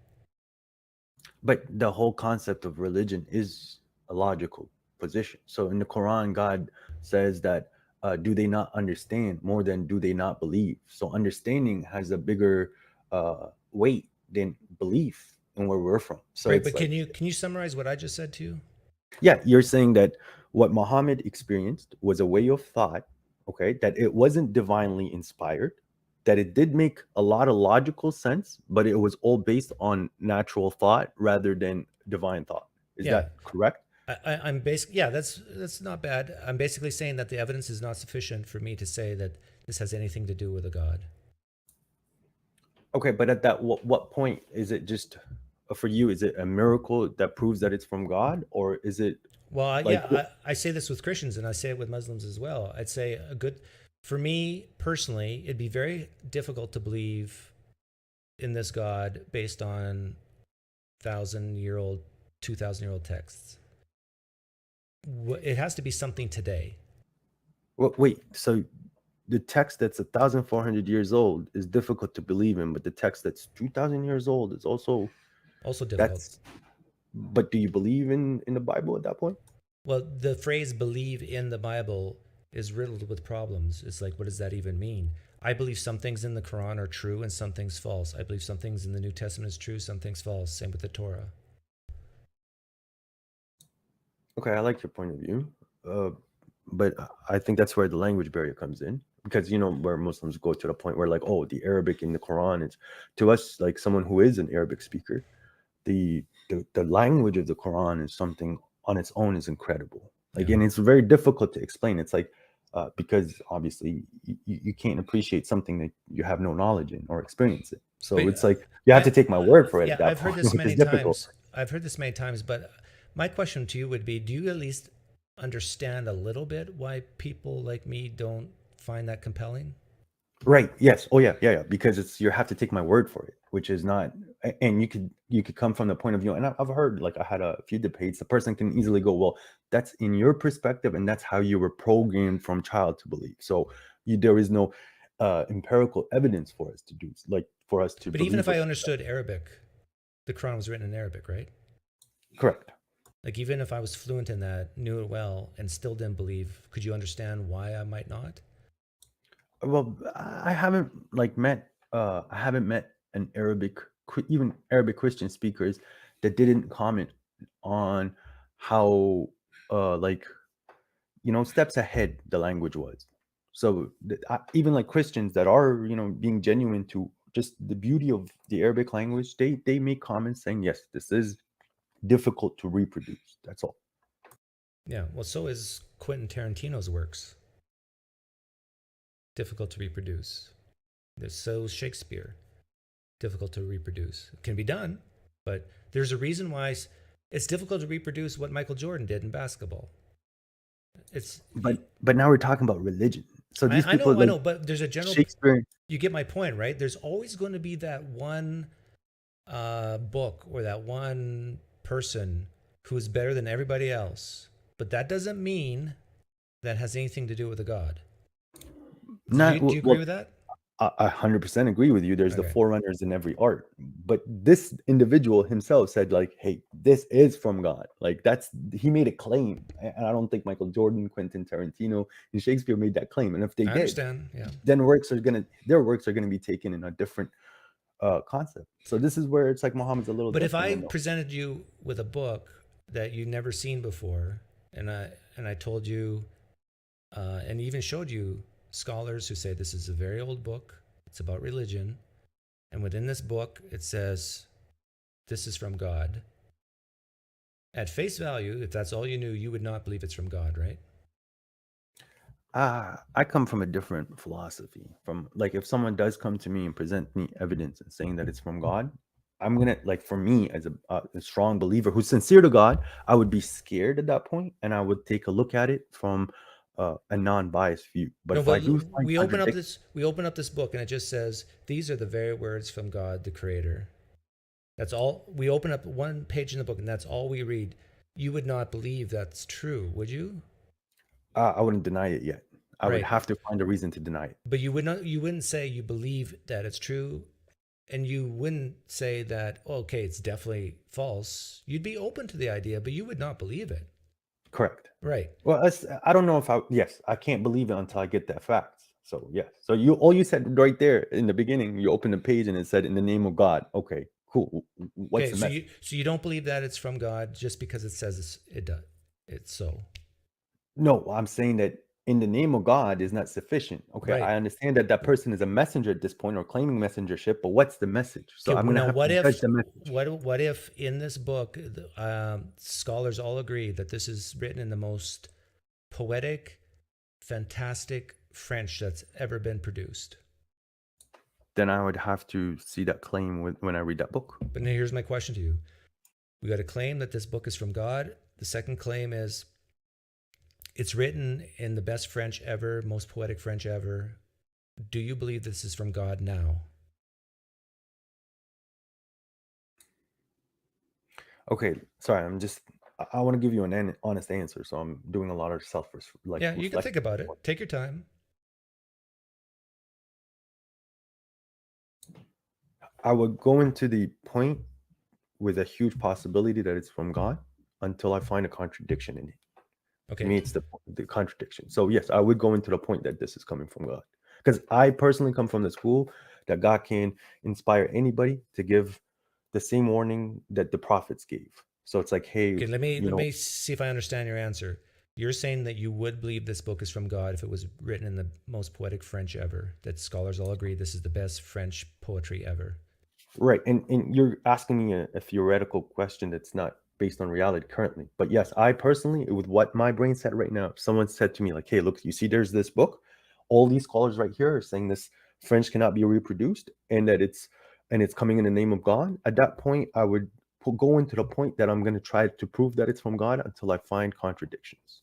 But the whole concept of religion is a logical position. So in the Quran, God says that do they not understand more than do they not believe? So understanding has a bigger weight than belief in where we're from. So right, but can you summarize what I just said to you? Yeah, you're saying that what Muhammad experienced was a way of thought, okay, that it wasn't divinely inspired, that it did make a lot of logical sense, but it was all based on natural thought rather than divine thought. Is that correct? I'm basically, that's not bad. I'm basically saying that the evidence is not sufficient for me to say that this has anything to do with a God. Okay, but at that what point is it just for you? Is it a miracle that proves that it's from God, or is it? Well, I say this with Christians, and I say it with Muslims as well. I'd say for me personally, it'd be very difficult to believe in this God based on 1,000-year-old, 2,000-year-old texts. It has to be something today. Well, wait, so the text that's 1,400 years old is difficult to believe in, but the text that's 2,000 years old is also difficult. But do you believe in the Bible at that point? Well, the phrase "believe in the Bible" is riddled with problems. It's like, what does that even mean? I believe some things in the Quran are true and some things false. I believe some things in the New Testament is true, some things false. Same with the Torah. Okay, I like your point of view, but I think that's where the language barrier comes in, because where Muslims go to the point where like, oh, the Arabic in the Quran is, to us, like someone who is an Arabic speaker, the language of the Quran is something on its own is incredible. Like, and it's very difficult to explain. It's like because obviously you can't appreciate something that you have no knowledge in or experience it. So it's like you have to take my word for it. Yeah, at that I've heard point, this which many is difficult. times. I've heard this many times, but my question to you would be, do you at least understand a little bit why people like me don't find that compelling? Right. Yes. Oh, yeah. Because you have to take my word for it, which is not and you could come from the point of view, and I've heard, like, I had a few debates. The person can easily go, well, that's in your perspective, and that's how you were programmed from child to believe. So there is no empirical evidence for us to do, like, for us to. But even if I understood Arabic, the Quran was written in Arabic, right? Correct. Like, even if I was fluent in that, knew it well, and still didn't believe, could you understand why I might not? Well, I haven't met an even Arabic Christian speakers that didn't comment on how steps ahead the language was. So even like Christians that are being genuine to just the beauty of the Arabic language, they make comments saying, yes, this is difficult to reproduce. That's all. Yeah, well, so is Quentin Tarantino's works. Difficult to reproduce. So is Shakespeare. Difficult to reproduce. It can be done, but there's a reason why it's difficult to reproduce what Michael Jordan did in basketball. But now we're talking about religion. So these people, I know, but there's a general Shakespeare. You get my point, right? There's always going to be that one book or that one person who is better than everybody else, but that doesn't mean that has anything to do with a God. Do you agree with that? I 100% agree with you. There's Okay. the forerunners in every art, but this individual himself said, like, hey, this is from God. Like, he made a claim, and I don't think Michael Jordan, Quentin Tarantino, and Shakespeare made that claim. And if they did, understand, yeah, then their works are gonna be taken in a different concept. So this is where it's like Muhammad's a little. But if I different. presented you with a book that you've never seen before, and I told you, and even showed you scholars who say this is a very old book, it's about religion, and within this book it says this is from God. At face value, if that's all you knew, you would not believe it's from God, right? I come from a different philosophy. From, like, if someone does come to me and present me evidence and saying that it's from God, I'm gonna, like, for me as a strong believer who's sincere to God, I would be scared at that point, and I would take a look at it from a non-biased view. But No, if but I do find we open up this book and it just says these are the very words from God, the Creator. That's all. We open up one page in the book and that's all we read. You would not believe that's true, would you? I wouldn't deny it yet. I would Right. have to find a reason to deny it. But you wouldn't say you believe that it's true, and you wouldn't say that, okay, it's definitely false. You'd be open to the idea, but you would not believe it. Correct. Right. Well, I don't know if I can't believe it until I get that fact. So yes. So all you said right there in the beginning, you opened the page and it said, in the name of God. Okay, cool. What's the message? So you don't believe that it's from God just because it says it's so. No, I'm saying that in the name of God is not sufficient. Okay, Right. I understand that person is a messenger at this point or claiming messengership, but what's the message? So I'm gonna have to judge the message. What if in this book, scholars all agree that this is written in the most poetic, fantastic French that's ever been produced? Then I would have to see that claim when I read that book. But now here's my question to you. We got a claim that this book is from God. The second claim is it's written in the best French ever, most poetic French ever. Do you believe this is from God now? Okay, sorry, I want to give you an honest answer, so I'm doing a lot of Yeah, you can think about it. Take your time. I would go into the point with a huge possibility that it's from God until I find a contradiction in it. Okay. To me, it's the contradiction. So yes, I would go into the point that this is coming from God, because I personally come from the school that God can inspire anybody to give the same warning that the prophets gave. So it's like, hey, okay, let me see if I understand your answer. You're saying that you would believe this book is from God if it was written in the most poetic French ever, that scholars all agree this is the best French poetry ever. Right. And you're asking me a theoretical question that's not based on reality currently. But yes, I personally, with what my brain said right now, if someone said to me like, hey, look, you see there's this book, all these scholars right here are saying this French cannot be reproduced and that it's coming in the name of God. At that point, I would go into the point that I'm going to try to prove that it's from God until I find contradictions.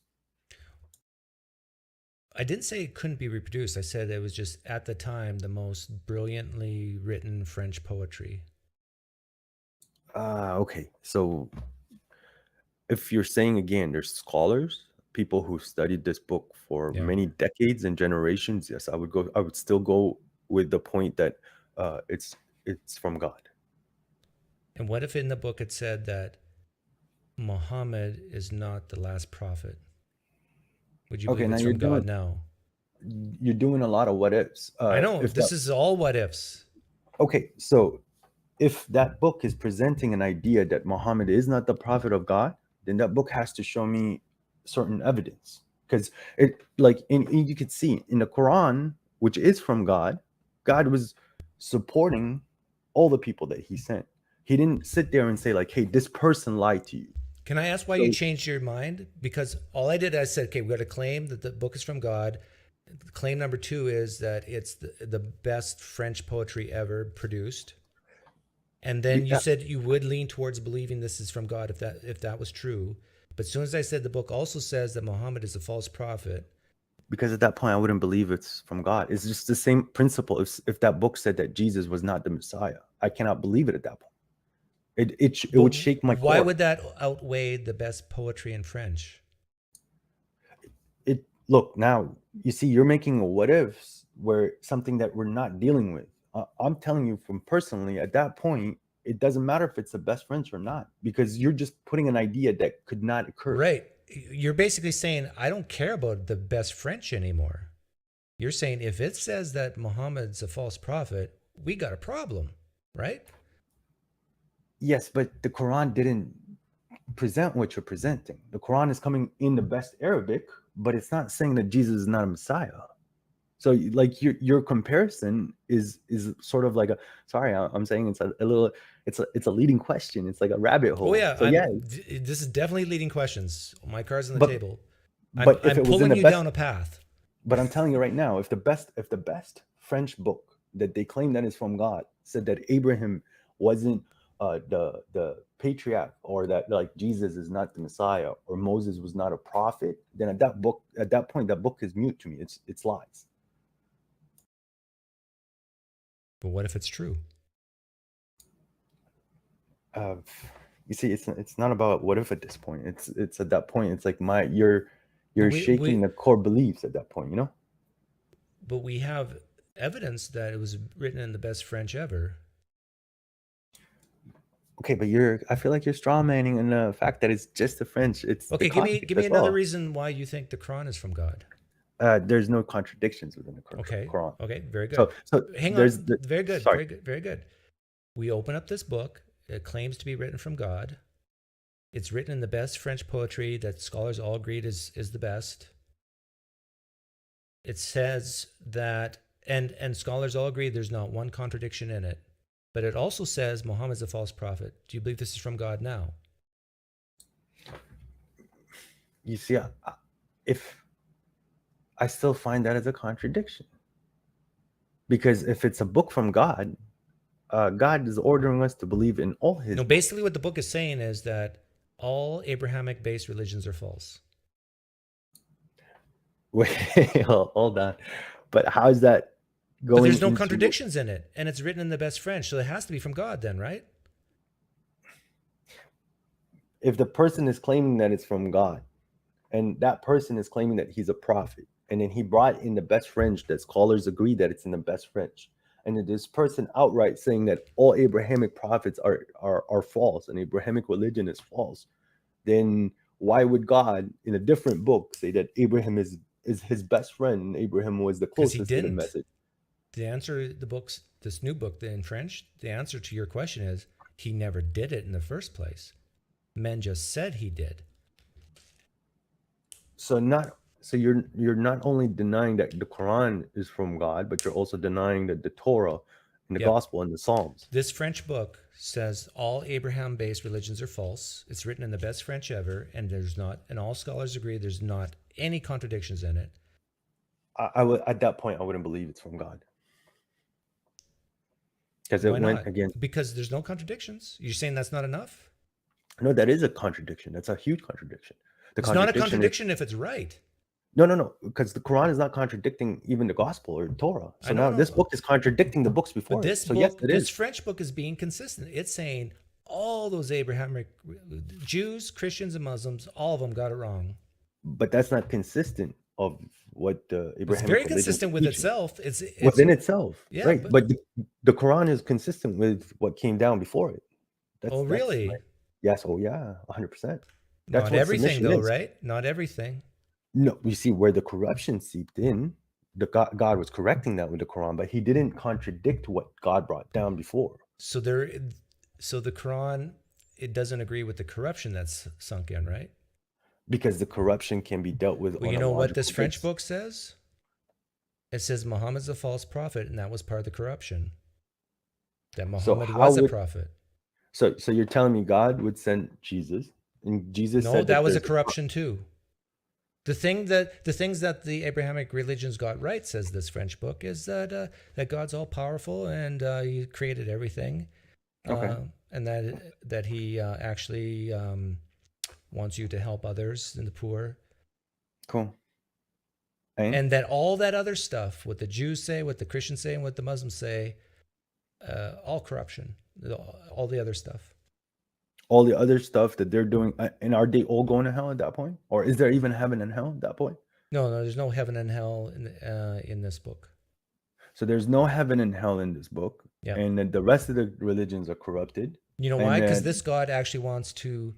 I didn't say it couldn't be reproduced. I said it was just at the time the most brilliantly written French poetry. Okay, so if you're saying again, there's scholars, people who studied this book for Yeah. many decades and generations, yes, I would still go with the point that it's from God. And what if in the book it said that Muhammad is not the last prophet? Would you Okay, believe now it's from God now? you're doing a lot of what ifs. I know If this that, is all what ifs. okay, so if that book is presenting an idea that Muhammad is not the prophet of God, then that book has to show me certain evidence. Because it, like, you could see in the Quran, which is from God, God was supporting all the people that he sent. He didn't sit there and say like, hey, this person lied to you. Can I ask why you changed your mind? Because all I did, I said, okay, we got a claim that the book is from God. Claim number 2 is that it's the best French poetry ever produced. And then you said you would lean towards believing this is from God if that was true. But as soon as I said the book also says that Muhammad is a false prophet. Because at that point, I wouldn't believe it's from God. It's just the same principle. If that book said that Jesus was not the Messiah, I cannot believe it at that point. It would shake my core. Why would that outweigh the best poetry in French? Look, now you see, you're making a what ifs where something that we're not dealing with. I'm telling you from personally, at that point, it doesn't matter if it's the best French or not, because you're just putting an idea that could not occur. Right. You're basically saying, I don't care about the best French anymore. You're saying if it says that Muhammad's a false prophet, we got a problem, right? Yes, but the Quran didn't present what you're presenting. The Quran is coming in the best Arabic, but it's not saying that Jesus is not a Messiah. So like your comparison is sort of like I'm saying it's a little, it's a leading question. It's like a rabbit hole. Oh yeah. So this is definitely leading questions. My card's on the table. But I'm pulling you down a path. But I'm telling you right now, if the best French book that they claim that is from God said that Abraham wasn't the patriarch, or that like Jesus is not the Messiah, or Moses was not a prophet, then at that point that book is mute to me. It's lies. But what if it's true? You see, it's not about what if at this point. It's at that point. It's like you're shaking the core beliefs at that point. You know. But we have evidence that it was written in the best French ever. Okay, but I feel like you're strawmanning in the fact that it's just the French. It's okay. Give me another reason why you think the Quran is from God. There's no contradictions within the Quran. Okay, very good. So hang on. Very good. Sorry. Very good. We open up this book. It claims to be written from God. It's written in the best French poetry that scholars all agreed is the best. It says that, and scholars all agree there's not one contradiction in it. But it also says Muhammad's a false prophet. Do you believe this is from God now? You see, if I still find that as a contradiction. Because if it's a book from God, God is ordering us to believe in all his... No, basically what the book is saying is that all Abrahamic-based religions are false. Wait, hold on. But how is that going? But there's no contradictions in it, and it's written in the best French, so it has to be from God then, right? If the person is claiming that it's from God, and that person is claiming that he's a prophet, and then he brought in the best French that scholars agree that it's in the best French, and then this person outright saying that all Abrahamic prophets are false and Abrahamic religion is false, then why would God in a different book say that Abraham is his best friend and Abraham was the closest to the message? The answer, this new book in French, the answer to your question is he never did it in the first place. Men just said he did. So you're not only denying that the Quran is from God, but you're also denying that the Torah and the Gospel and the Psalms. This French book says all Abraham-based religions are false. It's written in the best French ever, and and all scholars agree there's not any contradictions in it. I would, at that point, I wouldn't believe it's from God. Because it went again. Because there's no contradictions. You're saying that's not enough? No, that is a contradiction. That's a huge contradiction. It's not a contradiction if it's right. No, because the Quran is not contradicting even the Gospel or Torah. So now this book is contradicting the books before. But this French book is being consistent. It's saying all those Abrahamic Jews, Christians, and Muslims, all of them got it wrong. But that's not consistent of what the Abrahamic It's very religion consistent is with teaching. itself. It's Within itself, yeah, right? But the Quran is consistent with what came down before it. Oh, really? Yes. Oh, yeah. 100%. Not everything, though, right? Not everything. No, you see where the corruption seeped in. God was correcting that with the Quran, but he didn't contradict what God brought down before. So the Quran, it doesn't agree with the corruption that's sunk in, right? Because the corruption can be dealt with. Well, you know what this French book says? It says Muhammad's a false prophet, and that was part of the corruption. That Muhammad was a prophet. So you're telling me God would send Jesus, and Jesus said that was a corruption too. The things that the Abrahamic religions got right, says this French book, is that God's all powerful and he created everything, and that he actually wants you to help others and the poor. Cool. And that all that other stuff, what the Jews say, what the Christians say, and what the Muslims say, all corruption, all the other stuff. All the other stuff that they're doing, and are they all going to hell at that point? Or is there even heaven and hell at that point? No, there's no heaven and hell in this book. So there's no heaven and hell in this book. Yeah. And then the rest of the religions are corrupted. You know why? Because this God actually wants to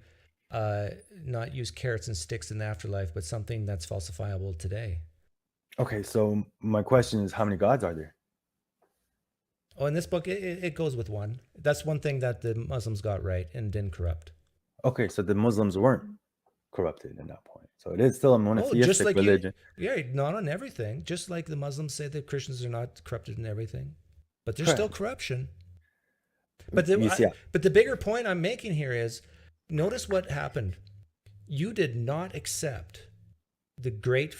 not use carrots and sticks in the afterlife, but something that's falsifiable today. Okay, so my question is, how many gods are there? Oh, in this book, it goes with one. That's one thing that the Muslims got right and didn't corrupt. Okay, so the Muslims weren't corrupted at that point. So it is still a monotheistic religion. Not on everything. Just like the Muslims say that Christians are not corrupted in everything. But there's still corruption. But the bigger point I'm making here is, notice what happened. You did not accept the great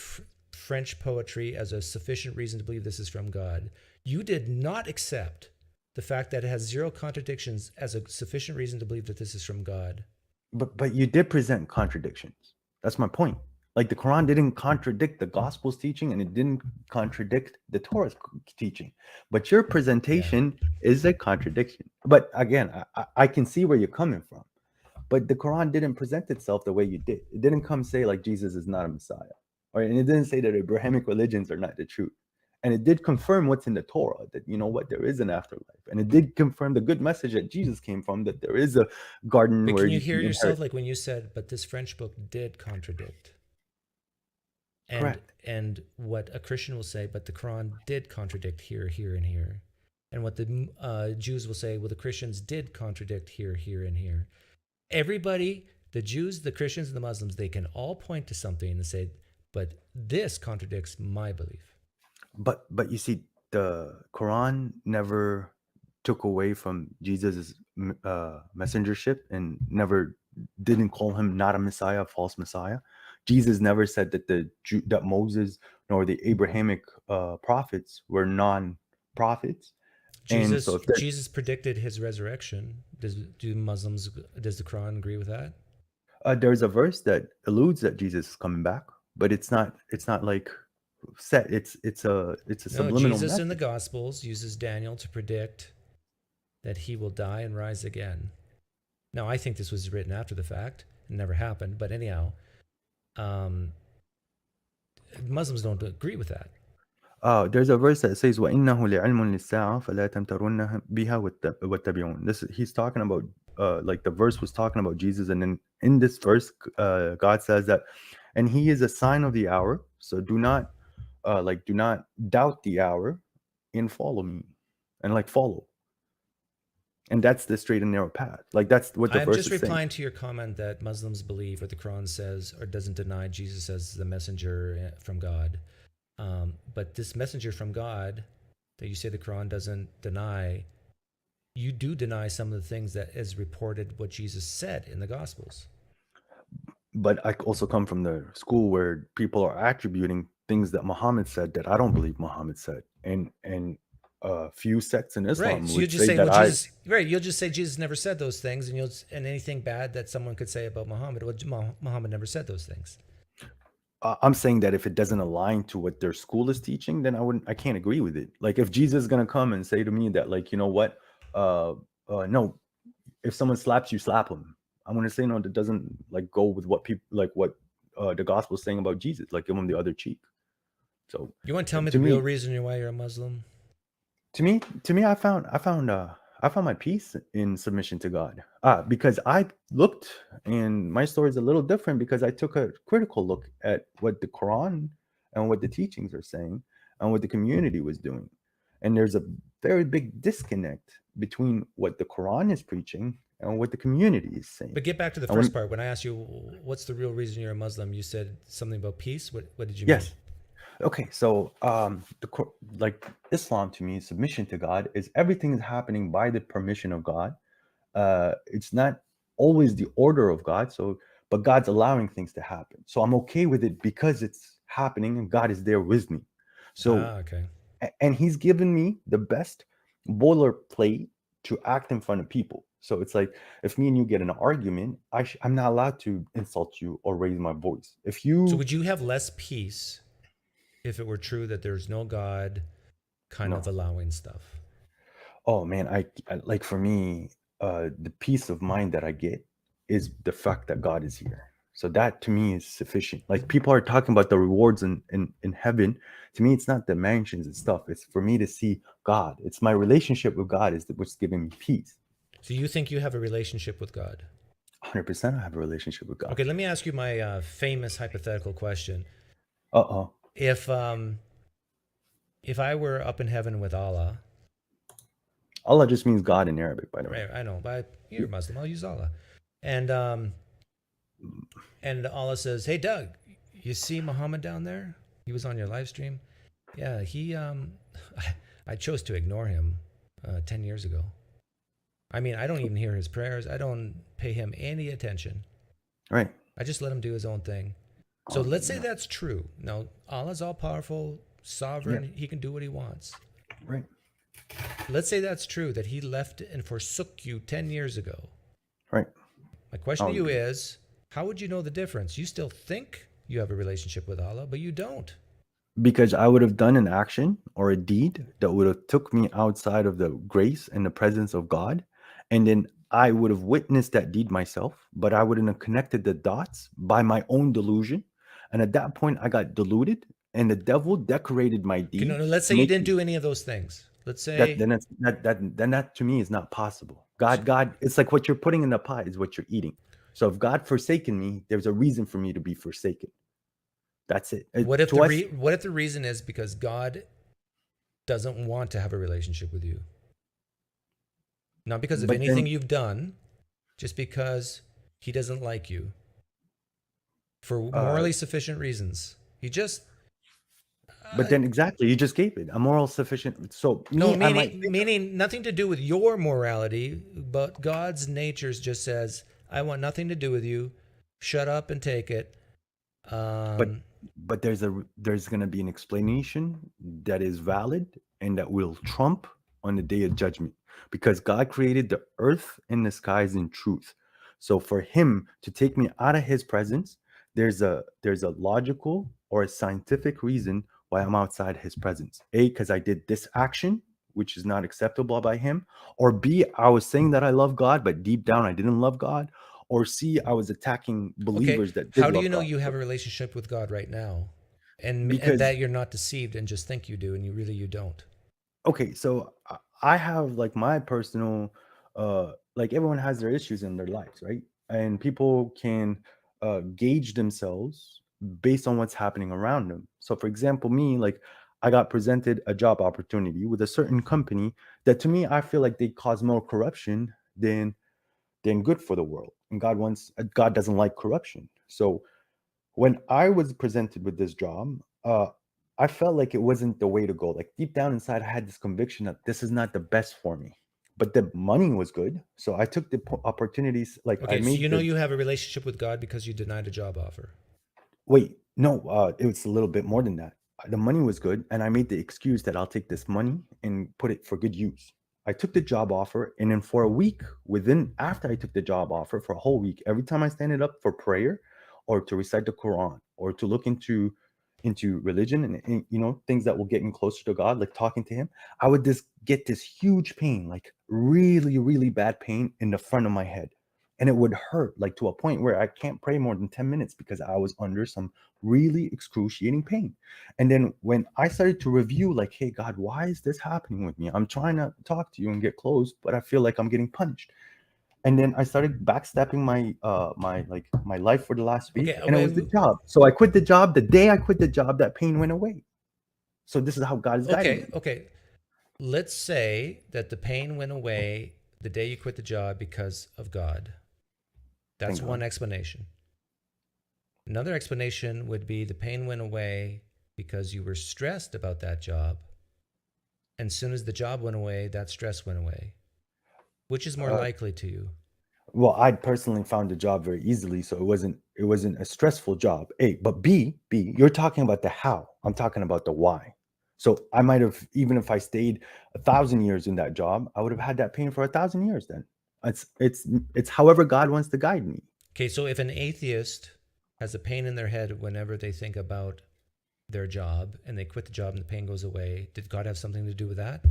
French poetry as a sufficient reason to believe this is from God. You did not accept the fact that it has zero contradictions as a sufficient reason to believe that this is from God. But you did present contradictions. That's my point. Like the Quran didn't contradict the Gospel's teaching, and it didn't contradict the Torah's teaching. But your presentation is a contradiction. But again, I can see where you're coming from. But the Quran didn't present itself the way you did. It didn't come say like Jesus is not a Messiah. And it didn't say that Abrahamic religions are not the truth. And it did confirm what's in the Torah, that, you know what, there is an afterlife. And it did confirm the good message that Jesus came from, that there is a garden but where you hear yourself, like when you said, but this French book did contradict. Correct. And what a Christian will say, but the Quran did contradict here, here, and here. And what the Jews will say, well, the Christians did contradict here, here, and here. Everybody, the Jews, the Christians, and the Muslims, they can all point to something and say, but this contradicts my belief. But you see, the Quran never took away from Jesus' messengership and never didn't call him not a Messiah, a false Messiah. Jesus never said that that Moses nor the Abrahamic prophets were non-prophets. Jesus predicted his resurrection. Does the Quran agree with that? There's a verse that alludes that Jesus is coming back, but it's not like set. It's a subliminal Jesus message. in the Gospels uses Daniel to predict that he will die and rise again. Now, I think this was written after the fact. It never happened, but anyhow, Muslims don't agree with that. There's a verse that says, وَإِنَّهُ لِعِلْمٌ لِلسَّاعَةِ فَلَا تَمْتَرُنَّ بِهَا وَاتَّبِعُونَ. He's talking about, like the verse was talking about Jesus, and then in this verse, God says that, and he is a sign of the hour, so do not doubt the hour and follow me, and follow. And that's the straight and narrow path. Like that's what the verse is saying. I'm just replying to your comment that Muslims believe, or the Quran says, or doesn't deny Jesus as the messenger from God. But this messenger from God that you say the Quran doesn't deny, you do deny some of the things that is reported what Jesus said in the Gospels. But I also come from the school where people are attributing things that Muhammad said that I don't believe Muhammad said, and few sects in Islam. Right. So you just say, well, Jesus. Right. You'll just say Jesus never said those things, and anything bad that someone could say about Muhammad, well, Muhammad never said those things. I'm saying that if it doesn't align to what their school is teaching, then I can't agree with it. Like if Jesus is gonna come and say to me that, like, you know what, no, if someone slaps you, slap them. I'm going to say no, that doesn't like go with what people like what the gospel is saying about Jesus, like give them the other cheek. So you want to tell me the real reason why you're a Muslim? To me, I found my peace in submission to God. Because I looked, and my story is a little different because I took a critical look at what the Quran and what the teachings are saying and what the community was doing. And there's a very big disconnect between what the Quran is preaching and what the community is saying. But get back to the first part. When I asked you, what's the real reason you're a Muslim? You said something about peace. What did you mean? Yes. Okay, so like Islam to me, submission to God is everything is happening by the permission of God. It's not always the order of God, but God's allowing things to happen. So I'm okay with it because it's happening and God is there with me. So okay. And He's given me the best boilerplate to act in front of people. So it's like if me and you get in an argument, I'm not allowed to insult you or raise my voice. So would you have less peace if it were true that there's no God kind of allowing stuff? Oh man, I like, for me, the peace of mind that I get is the fact that God is here. So that to me is sufficient. Like people are talking about the rewards in heaven. To me, it's not the mansions and stuff. It's for me to see God. It's my relationship with God is what's giving me peace. So you think you have a relationship with God? 100% I have a relationship with God. Okay, let me ask you my famous hypothetical question. If I were up in heaven with Allah. Allah just means God in Arabic, by the way. Right, I know, but you're Muslim. I'll use Allah. And Allah says, "Hey, Doug, you see Muhammad down there? He was on your live stream. Yeah, he. I chose to ignore him 10 years ago. I mean, I don't even hear his prayers. I don't pay him any attention. Right. I just let him do his own thing. So let's say that's true. Now, Allah's all powerful, sovereign. Yeah. He can do what he wants. Right. Let's say that's true, that he left and forsook you 10 years ago. Right. My question to you is, how would you know the difference? You still think you have a relationship with Allah, but you don't. Because I would have done an action or a deed that would have took me outside of the grace and the presence of God. And then I would have witnessed that deed myself, but I wouldn't have connected the dots by my own delusion. And at that point, I got deluded, and the devil decorated my deed. Let's say you didn't do any of those things. Let's say then that to me is not possible. God, it's like what you're putting in the pot is what you're eating. So if God forsaken me, there's a reason for me to be forsaken. That's it. What if the reason is because God doesn't want to have a relationship with you? Not because of anything you've done, just because he doesn't like you. For morally sufficient reasons. He just... But then exactly, you just gave it a moral sufficient. So meaning nothing to do with your morality, but God's nature just says, I want nothing to do with you. Shut up and take it. But there's going to be an explanation that is valid and that will trump on the day of judgment, because God created the earth and the skies in truth. So for him to take me out of his presence, there's a logical or a scientific reason why I'm outside his presence. A, because I did this action, which is not acceptable by him. Or B, I was saying that I love God, but deep down I didn't love God. Or C, I was attacking believers that did. How do you know you have a relationship with God right now? And that you're not deceived and just think you do, and you don't? Okay, so I have like my personal, like everyone has their issues in their lives, right? And people can gauge themselves based on what's happening around them. So for example, me, like I got presented a job opportunity with a certain company that to me, I feel like they cause more corruption than good for the world. And God doesn't like corruption. So when I was presented with this job, I felt like it wasn't the way to go. Like deep down inside, I had this conviction that this is not the best for me. But the money was good, so I took the opportunities. Like, okay, so you have a relationship with God because you denied a job offer. Wait, no, it was a little bit more than that. The money was good, and I made the excuse that I'll take this money and put it for good use. I took the job offer, and then for a week, after I took the job offer, for a whole week, every time I stand up for prayer or to recite the Quran or to look into into religion and you know, things that will get me closer to God, like talking to him, I would just get this huge pain, like really, really bad pain in the front of my head. And it would hurt, like to a point where I can't pray more than 10 minutes because I was under some really excruciating pain. And then when I started to review, like, hey, God, why is this happening with me? I'm trying to talk to you and get close, but I feel like I'm getting punished. And then I started backstepping my my life for the last week, and it was the job. So I quit the job. The day I quit the job, that pain went away. So this is how God is guiding me. Okay. Let's say that the pain went away the day you quit the job because of God. That's one explanation. Another explanation would be the pain went away because you were stressed about that job. And as soon as the job went away, that stress went away. Which is more likely to you? Well, I personally found the job very easily, so it wasn't a stressful job. A, but B, you're talking about the how. I'm talking about the why. So I might have, even if I stayed 1,000 years in that job, I would have had that pain for 1,000 years. Then it's however God wants to guide me. Okay, so if an atheist has a pain in their head whenever they think about their job and they quit the job and the pain goes away, did God have something to do with that?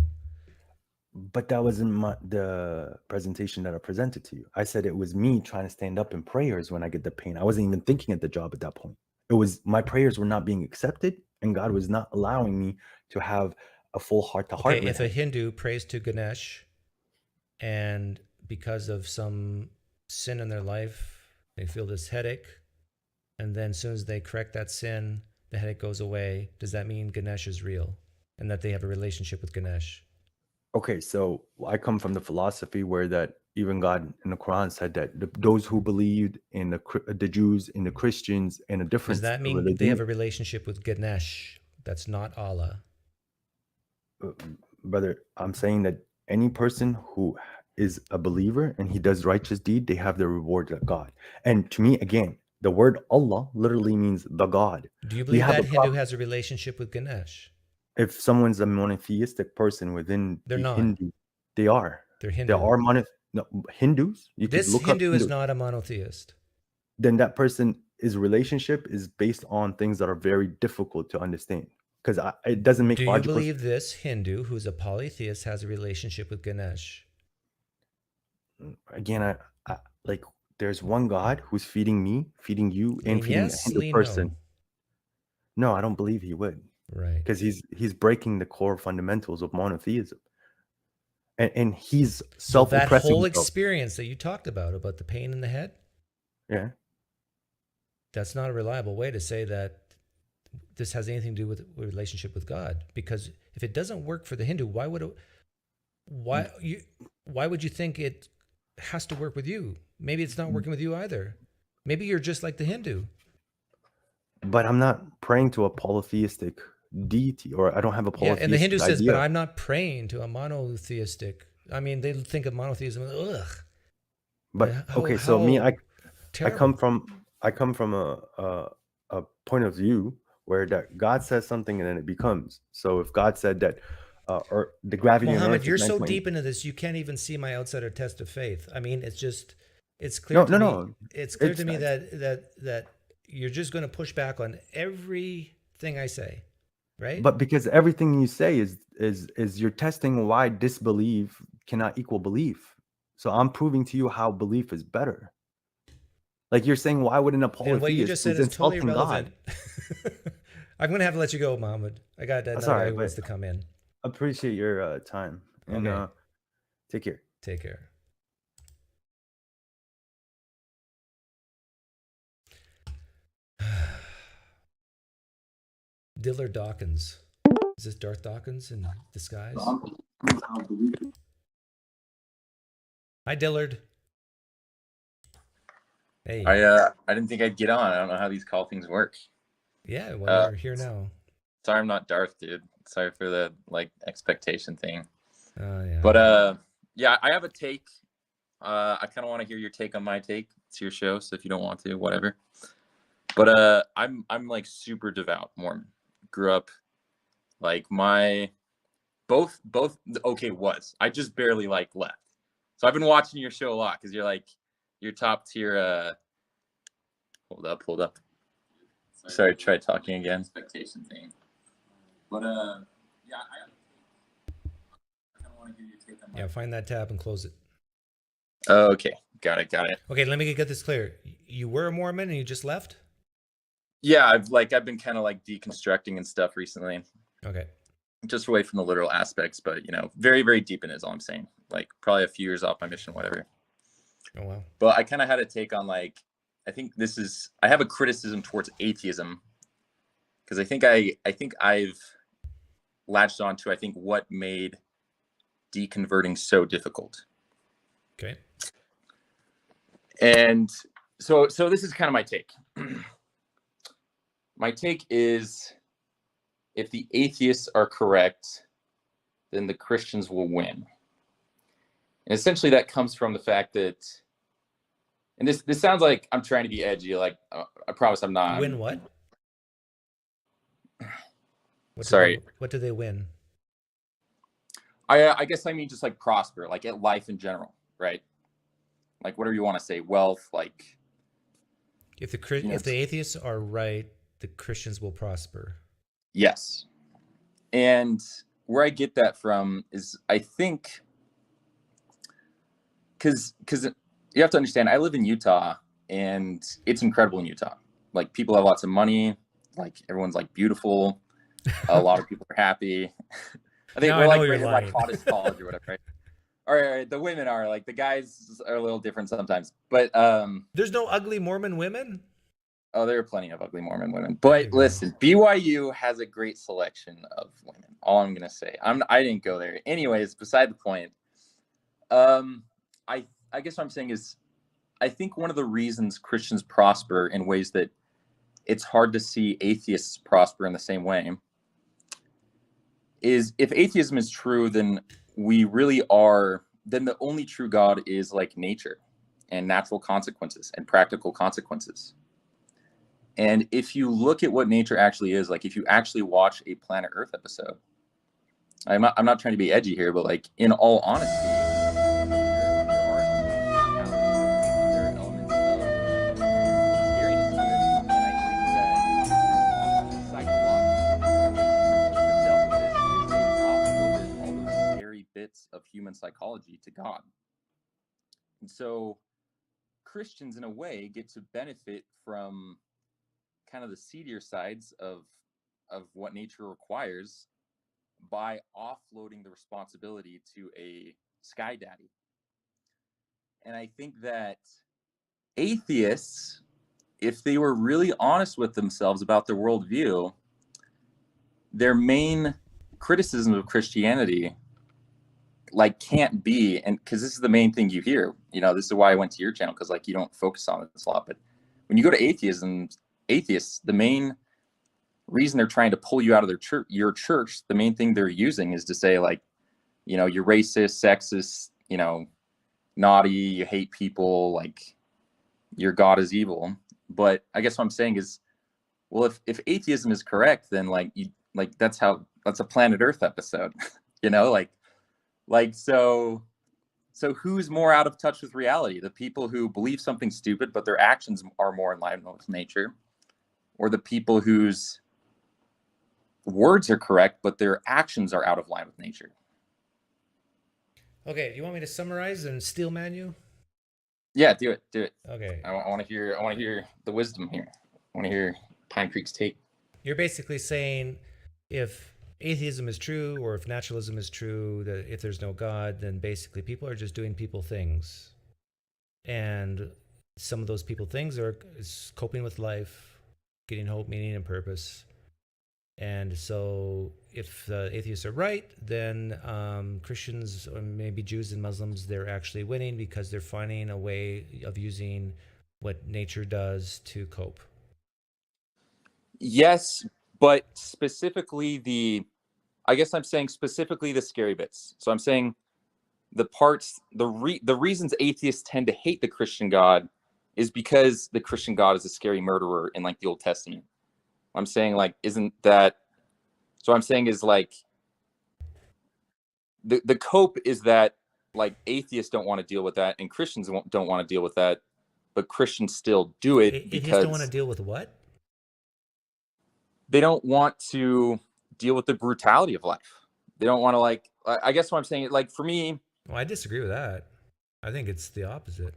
But that wasn't the presentation that I presented to you. I said it was me trying to stand up in prayers when I get the pain. I wasn't even thinking at the job at that point. It was my prayers were not being accepted, and God was not allowing me to have a full heart-to-heart. Okay, if a Hindu prays to Ganesh, and because of some sin in their life, they feel this headache, and then as soon as they correct that sin, the headache goes away, does that mean Ganesh is real and that they have a relationship with Ganesh? Okay, so I come from the philosophy where that even God in the Quran said that those who believed in the Jews, in the Christians, and a different Does that mean religion, they have a relationship with Ganesh? That's not Allah. Brother, I'm saying that any person who is a believer and he does righteous deed, they have the reward of God. And to me, again, the word Allah literally means the God. Do you believe that Hindu has a relationship with Ganesh? If someone's a monotheistic person within Hindu, they are. They're Hindu. There are Hindus. This Hindu is not a monotheist. Then that person, his relationship is based on things that are very difficult to understand. Because it doesn't make logical. Do you believe this Hindu, who's a polytheist, has a relationship with Ganesh? Again, I like there's one God who's feeding me, feeding you, and feeding a Hindu person. No, I don't believe he would. Right. Because he's breaking the core fundamentals of monotheism. And he's self-oppressing. That whole experience that you talked about the pain in the head? Yeah. That's not a reliable way to say that this has anything to do with a relationship with God. Because if it doesn't work for the Hindu, why would you think it has to work with you? Maybe it's not working with you either. Maybe you're just like the Hindu. But I'm not praying to a polytheistic deity, or I don't have a polytheistic and the Hindu says, idea. but I'm not praying to a monotheistic. I mean, they think of monotheism, ugh. But okay, so me, I come from a point of view where that God says something and then it becomes. So if God said that, or the gravity. Muhammad, you're so deep into this, you can't even see my outsider test of faith. I mean, it's clear to me. It's clear to me that you're just going to push back on everything I say, right? But because everything you say is you're testing why disbelief cannot equal belief. So I'm proving to you how belief is better. Like you're saying, why wouldn't a polytheist? And what you just said is totally irrelevant. I'm going to have to let you go, Muhammad. I got another guy who wants to come in. Appreciate your time. And take care. Take care. Dillard Dawkins. Is this Darth Dawkins in disguise? Hi, Dillard. Hey. I didn't think I'd get on. I don't know how these call things work. Yeah, well, you're here now. Sorry, I'm not Darth, dude. Sorry for the expectation thing. Yeah. But yeah, I have a take. I kind of want to hear your take on my take. It's your show, so if you don't want to, whatever. But I'm like super devout Mormon. Grew up like my both was. I just barely left. So I've been watching your show a lot because you're like your top tier. Hold up. Sorry, try talking again. Expectation thing. But yeah, I kind of want to hear your take on Yeah, find that tab and close it. Okay, got it. Okay, let me get this clear. You were a Mormon and you just left? Yeah, I've been kind of like deconstructing and stuff recently. Okay. Just away from the literal aspects, but you know, very, very deep in it is all I'm saying. Like probably a few years off my mission, whatever. Oh wow. But I kind of had a take on like, I have a criticism towards atheism because I think I've latched on to what made deconverting so difficult. Okay. And so this is kind of my take. My take is, if the atheists are correct, then the Christians will win. And essentially that comes from the fact that, and this sounds like I'm trying to be edgy, like I promise I'm not. Win what? Sorry. What do they win? I guess I mean just like prosper, like at life in general, right? Like whatever you want to say, wealth, like. If the atheists are right, the Christians will prosper. Yes. And where I get that from is I think, because you have to understand, I live in Utah and it's incredible in Utah. Like people have lots of money, like everyone's like beautiful. A lot of people are happy. I think we're like rated like hottest college or whatever, right? All right, the women are like, the guys are a little different sometimes, but there's no ugly Mormon women. Oh, there are plenty of ugly Mormon women. But listen, BYU has a great selection of women. All I'm gonna say. I didn't go there. Anyways, beside the point. I guess what I'm saying is, I think one of the reasons Christians prosper in ways that it's hard to see atheists prosper in the same way is, if atheism is true, then we really are. Then the only true God is like nature and natural consequences and practical consequences. And if you look at what nature actually is, like if you actually watch a Planet Earth episode, I'm not trying to be edgy here, but like in all honesty, there are elements of scariness to it. And I think that psychologically, have dealt with this, is they've offloaded all those scary bits of human psychology to God. And so Christians in a way get to benefit from kind of the seedier sides of what nature requires by offloading the responsibility to a sky daddy. And I think that atheists, if they were really honest with themselves about their worldview, their main criticism of Christianity like can't be, and because this is the main thing you hear, you know, this is why I went to your channel, because like you don't focus on this a lot, but when you go to atheists, the main reason they're trying to pull you out of your church, the main thing they're using is to say like, you know, you're racist, sexist, you know, naughty, you hate people, like your God is evil. But I guess what I'm saying is, well, if atheism is correct, then like that's a Planet Earth episode, you know, like so who's more out of touch with reality? The people who believe something stupid, but their actions are more in line with nature, or the people whose words are correct, but their actions are out of line with nature? Okay, you want me to summarize and steel man you? Yeah, do it. Okay. I want to hear the wisdom here. I want to hear PineCreek's take. You're basically saying, if atheism is true, or if naturalism is true, that if there's no God, then basically people are just doing people things. And some of those people things is coping with life, getting hope, meaning, and purpose. And so if the atheists are right, then Christians, or maybe Jews and Muslims, they're actually winning because they're finding a way of using what nature does to cope. Yes, but specifically I guess I'm saying specifically the scary bits. So I'm saying the parts, the reasons atheists tend to hate the Christian God is because the Christian God is a scary murderer in like the Old Testament. I'm saying like, isn't that, so I'm saying is like, the cope is that like atheists don't want to deal with that and Christians don't want to deal with that, but Christians still do it Atheists because don't want to deal with what? they don't want to deal with the brutality of life. They don't want to, like, I guess what I'm saying, like, for me. Well, I disagree with that. I think it's the opposite.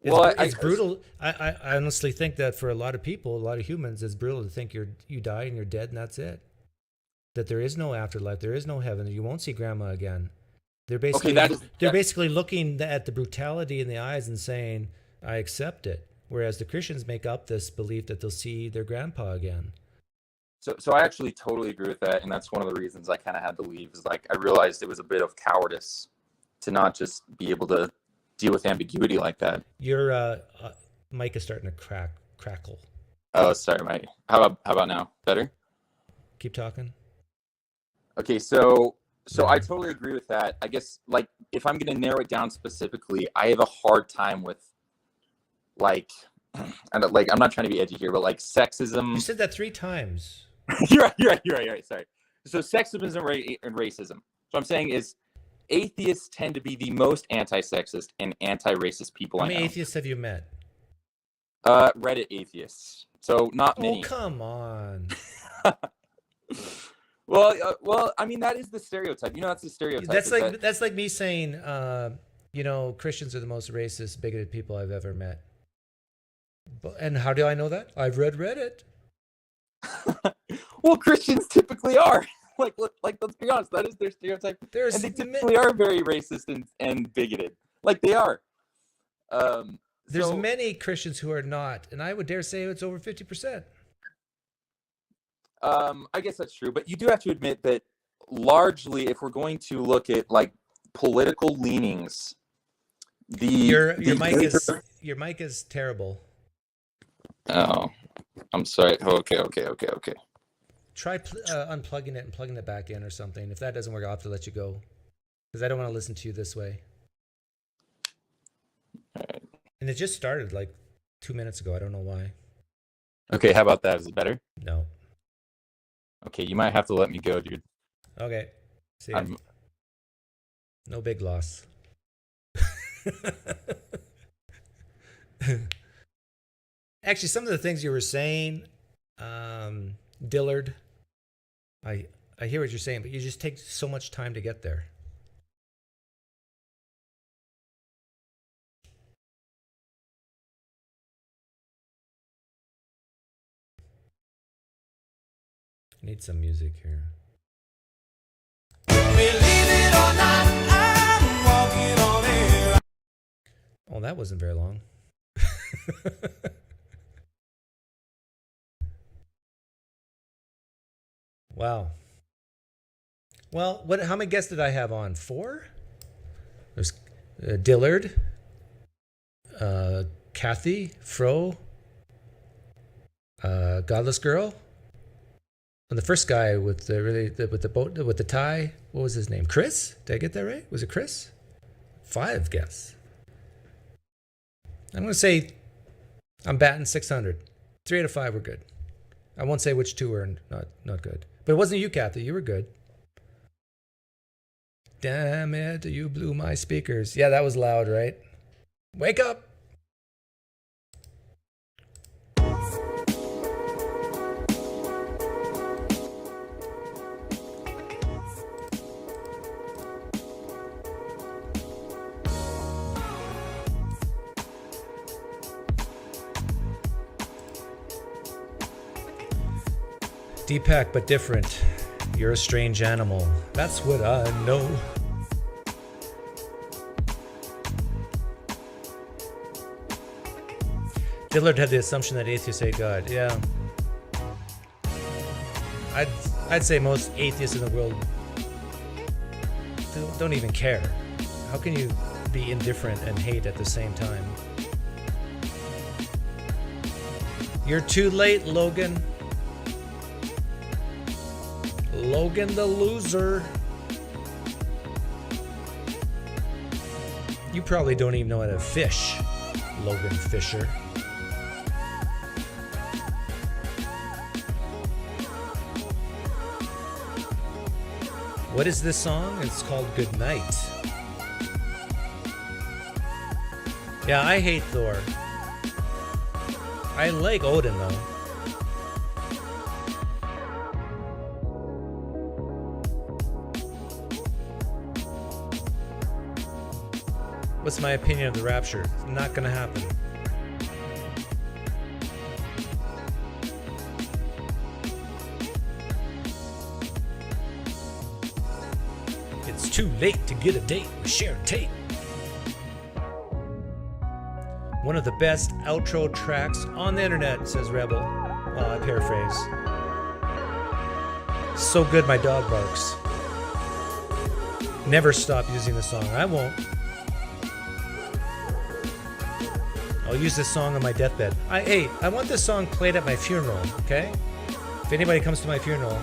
It's brutal. I honestly think that for a lot of people, a lot of humans, it's brutal to think you die and you're dead and that's it. That there is no afterlife, there is no heaven, you won't see grandma again. They're basically looking at the brutality in the eyes and saying, I accept it. Whereas the Christians make up this belief that they'll see their grandpa again. So I actually totally agree with that, and that's one of the reasons I kind of had to leave. Is like I realized it was a bit of cowardice to not just be able to deal with ambiguity like that. Your mic is starting to crackle. Oh, sorry, Mike. How about now? Better? Keep talking. Okay, so I totally agree with that. I guess, like, if I'm going to narrow it down specifically, I have a hard time with, like, I'm not trying to be edgy here, but like sexism. You said that 3 times. You're right. Sorry. So sexism and racism. So I'm saying is atheists tend to be the most anti-sexist and anti-racist people I know. How many atheists have you met? Reddit atheists. So not many. Oh, come on. Well, I mean, that is the stereotype. You know, that's the stereotype. That's like me saying, Christians are the most racist, bigoted people I've ever met. And how do I know that? I've read Reddit. Well, Christians typically are. Like, let's be honest, that is their stereotype. And they typically are very racist and bigoted. Like, they are. There's many Christians who are not, and I would dare say it's over 50%. I guess that's true, but you do have to admit that largely, if we're going to look at like political leanings, your mic is terrible. Oh, I'm sorry. Okay. Try unplugging it and plugging it back in or something. If that doesn't work, I'll have to let you go because I don't want to listen to you this way. All right. And it just started like 2 minutes ago. I don't know why. Okay, how about that? Is it better? No. Okay, you might have to let me go, dude. Okay. See ya. No big loss. Actually, some of the things you were saying, Dillard, I hear what you're saying, but you just take so much time to get there. I need some music here. Oh, that wasn't very long. Wow. Well, how many guests did I have on? 4? There's Dillard, Kathy, Fro, GodlessGirl, and the first guy with the tie. What was his name? Chris? Did I get that right? Was it Chris? 5 guests. I'm going to say I'm batting 600. 3 out of 5 were good. I won't say which 2 were not good. But it wasn't you, Kathy. You were good. Damn it, you blew my speakers. Yeah, that was loud, right? Wake up! Deepak, but different. You're a strange animal. That's what I know. Dillard had the assumption that atheists hate God. Yeah. I'd say most atheists in the world don't even care. How can you be indifferent and hate at the same time? You're too late, Logan. Logan the loser. You probably don't even know how to fish, Logan Fisher. What is this song? It's called Good Night. Yeah, I hate Thor. I like Odin though. What's my opinion of the rapture? It's not going to happen. It's too late to get a date with Sharon Tate. One of the best outro tracks on the internet, says Rebel. Well, I paraphrase. So good my dog barks. Never stop using the song. I won't. I'll use this song on my deathbed. I want this song played at my funeral, okay? If anybody comes to my funeral,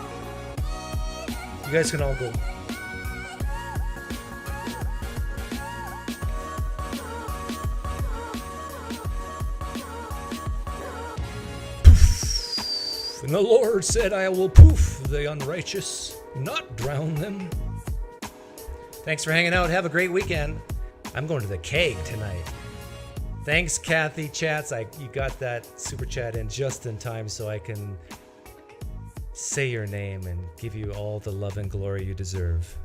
you guys can all go. Poof. And the Lord said, I will poof the unrighteous, not drown them. Thanks for hanging out. Have a great weekend. I'm going to the keg tonight. Thanks, Kathy Chats. You got that super chat in just in time so I can say your name and give you all the love and glory you deserve.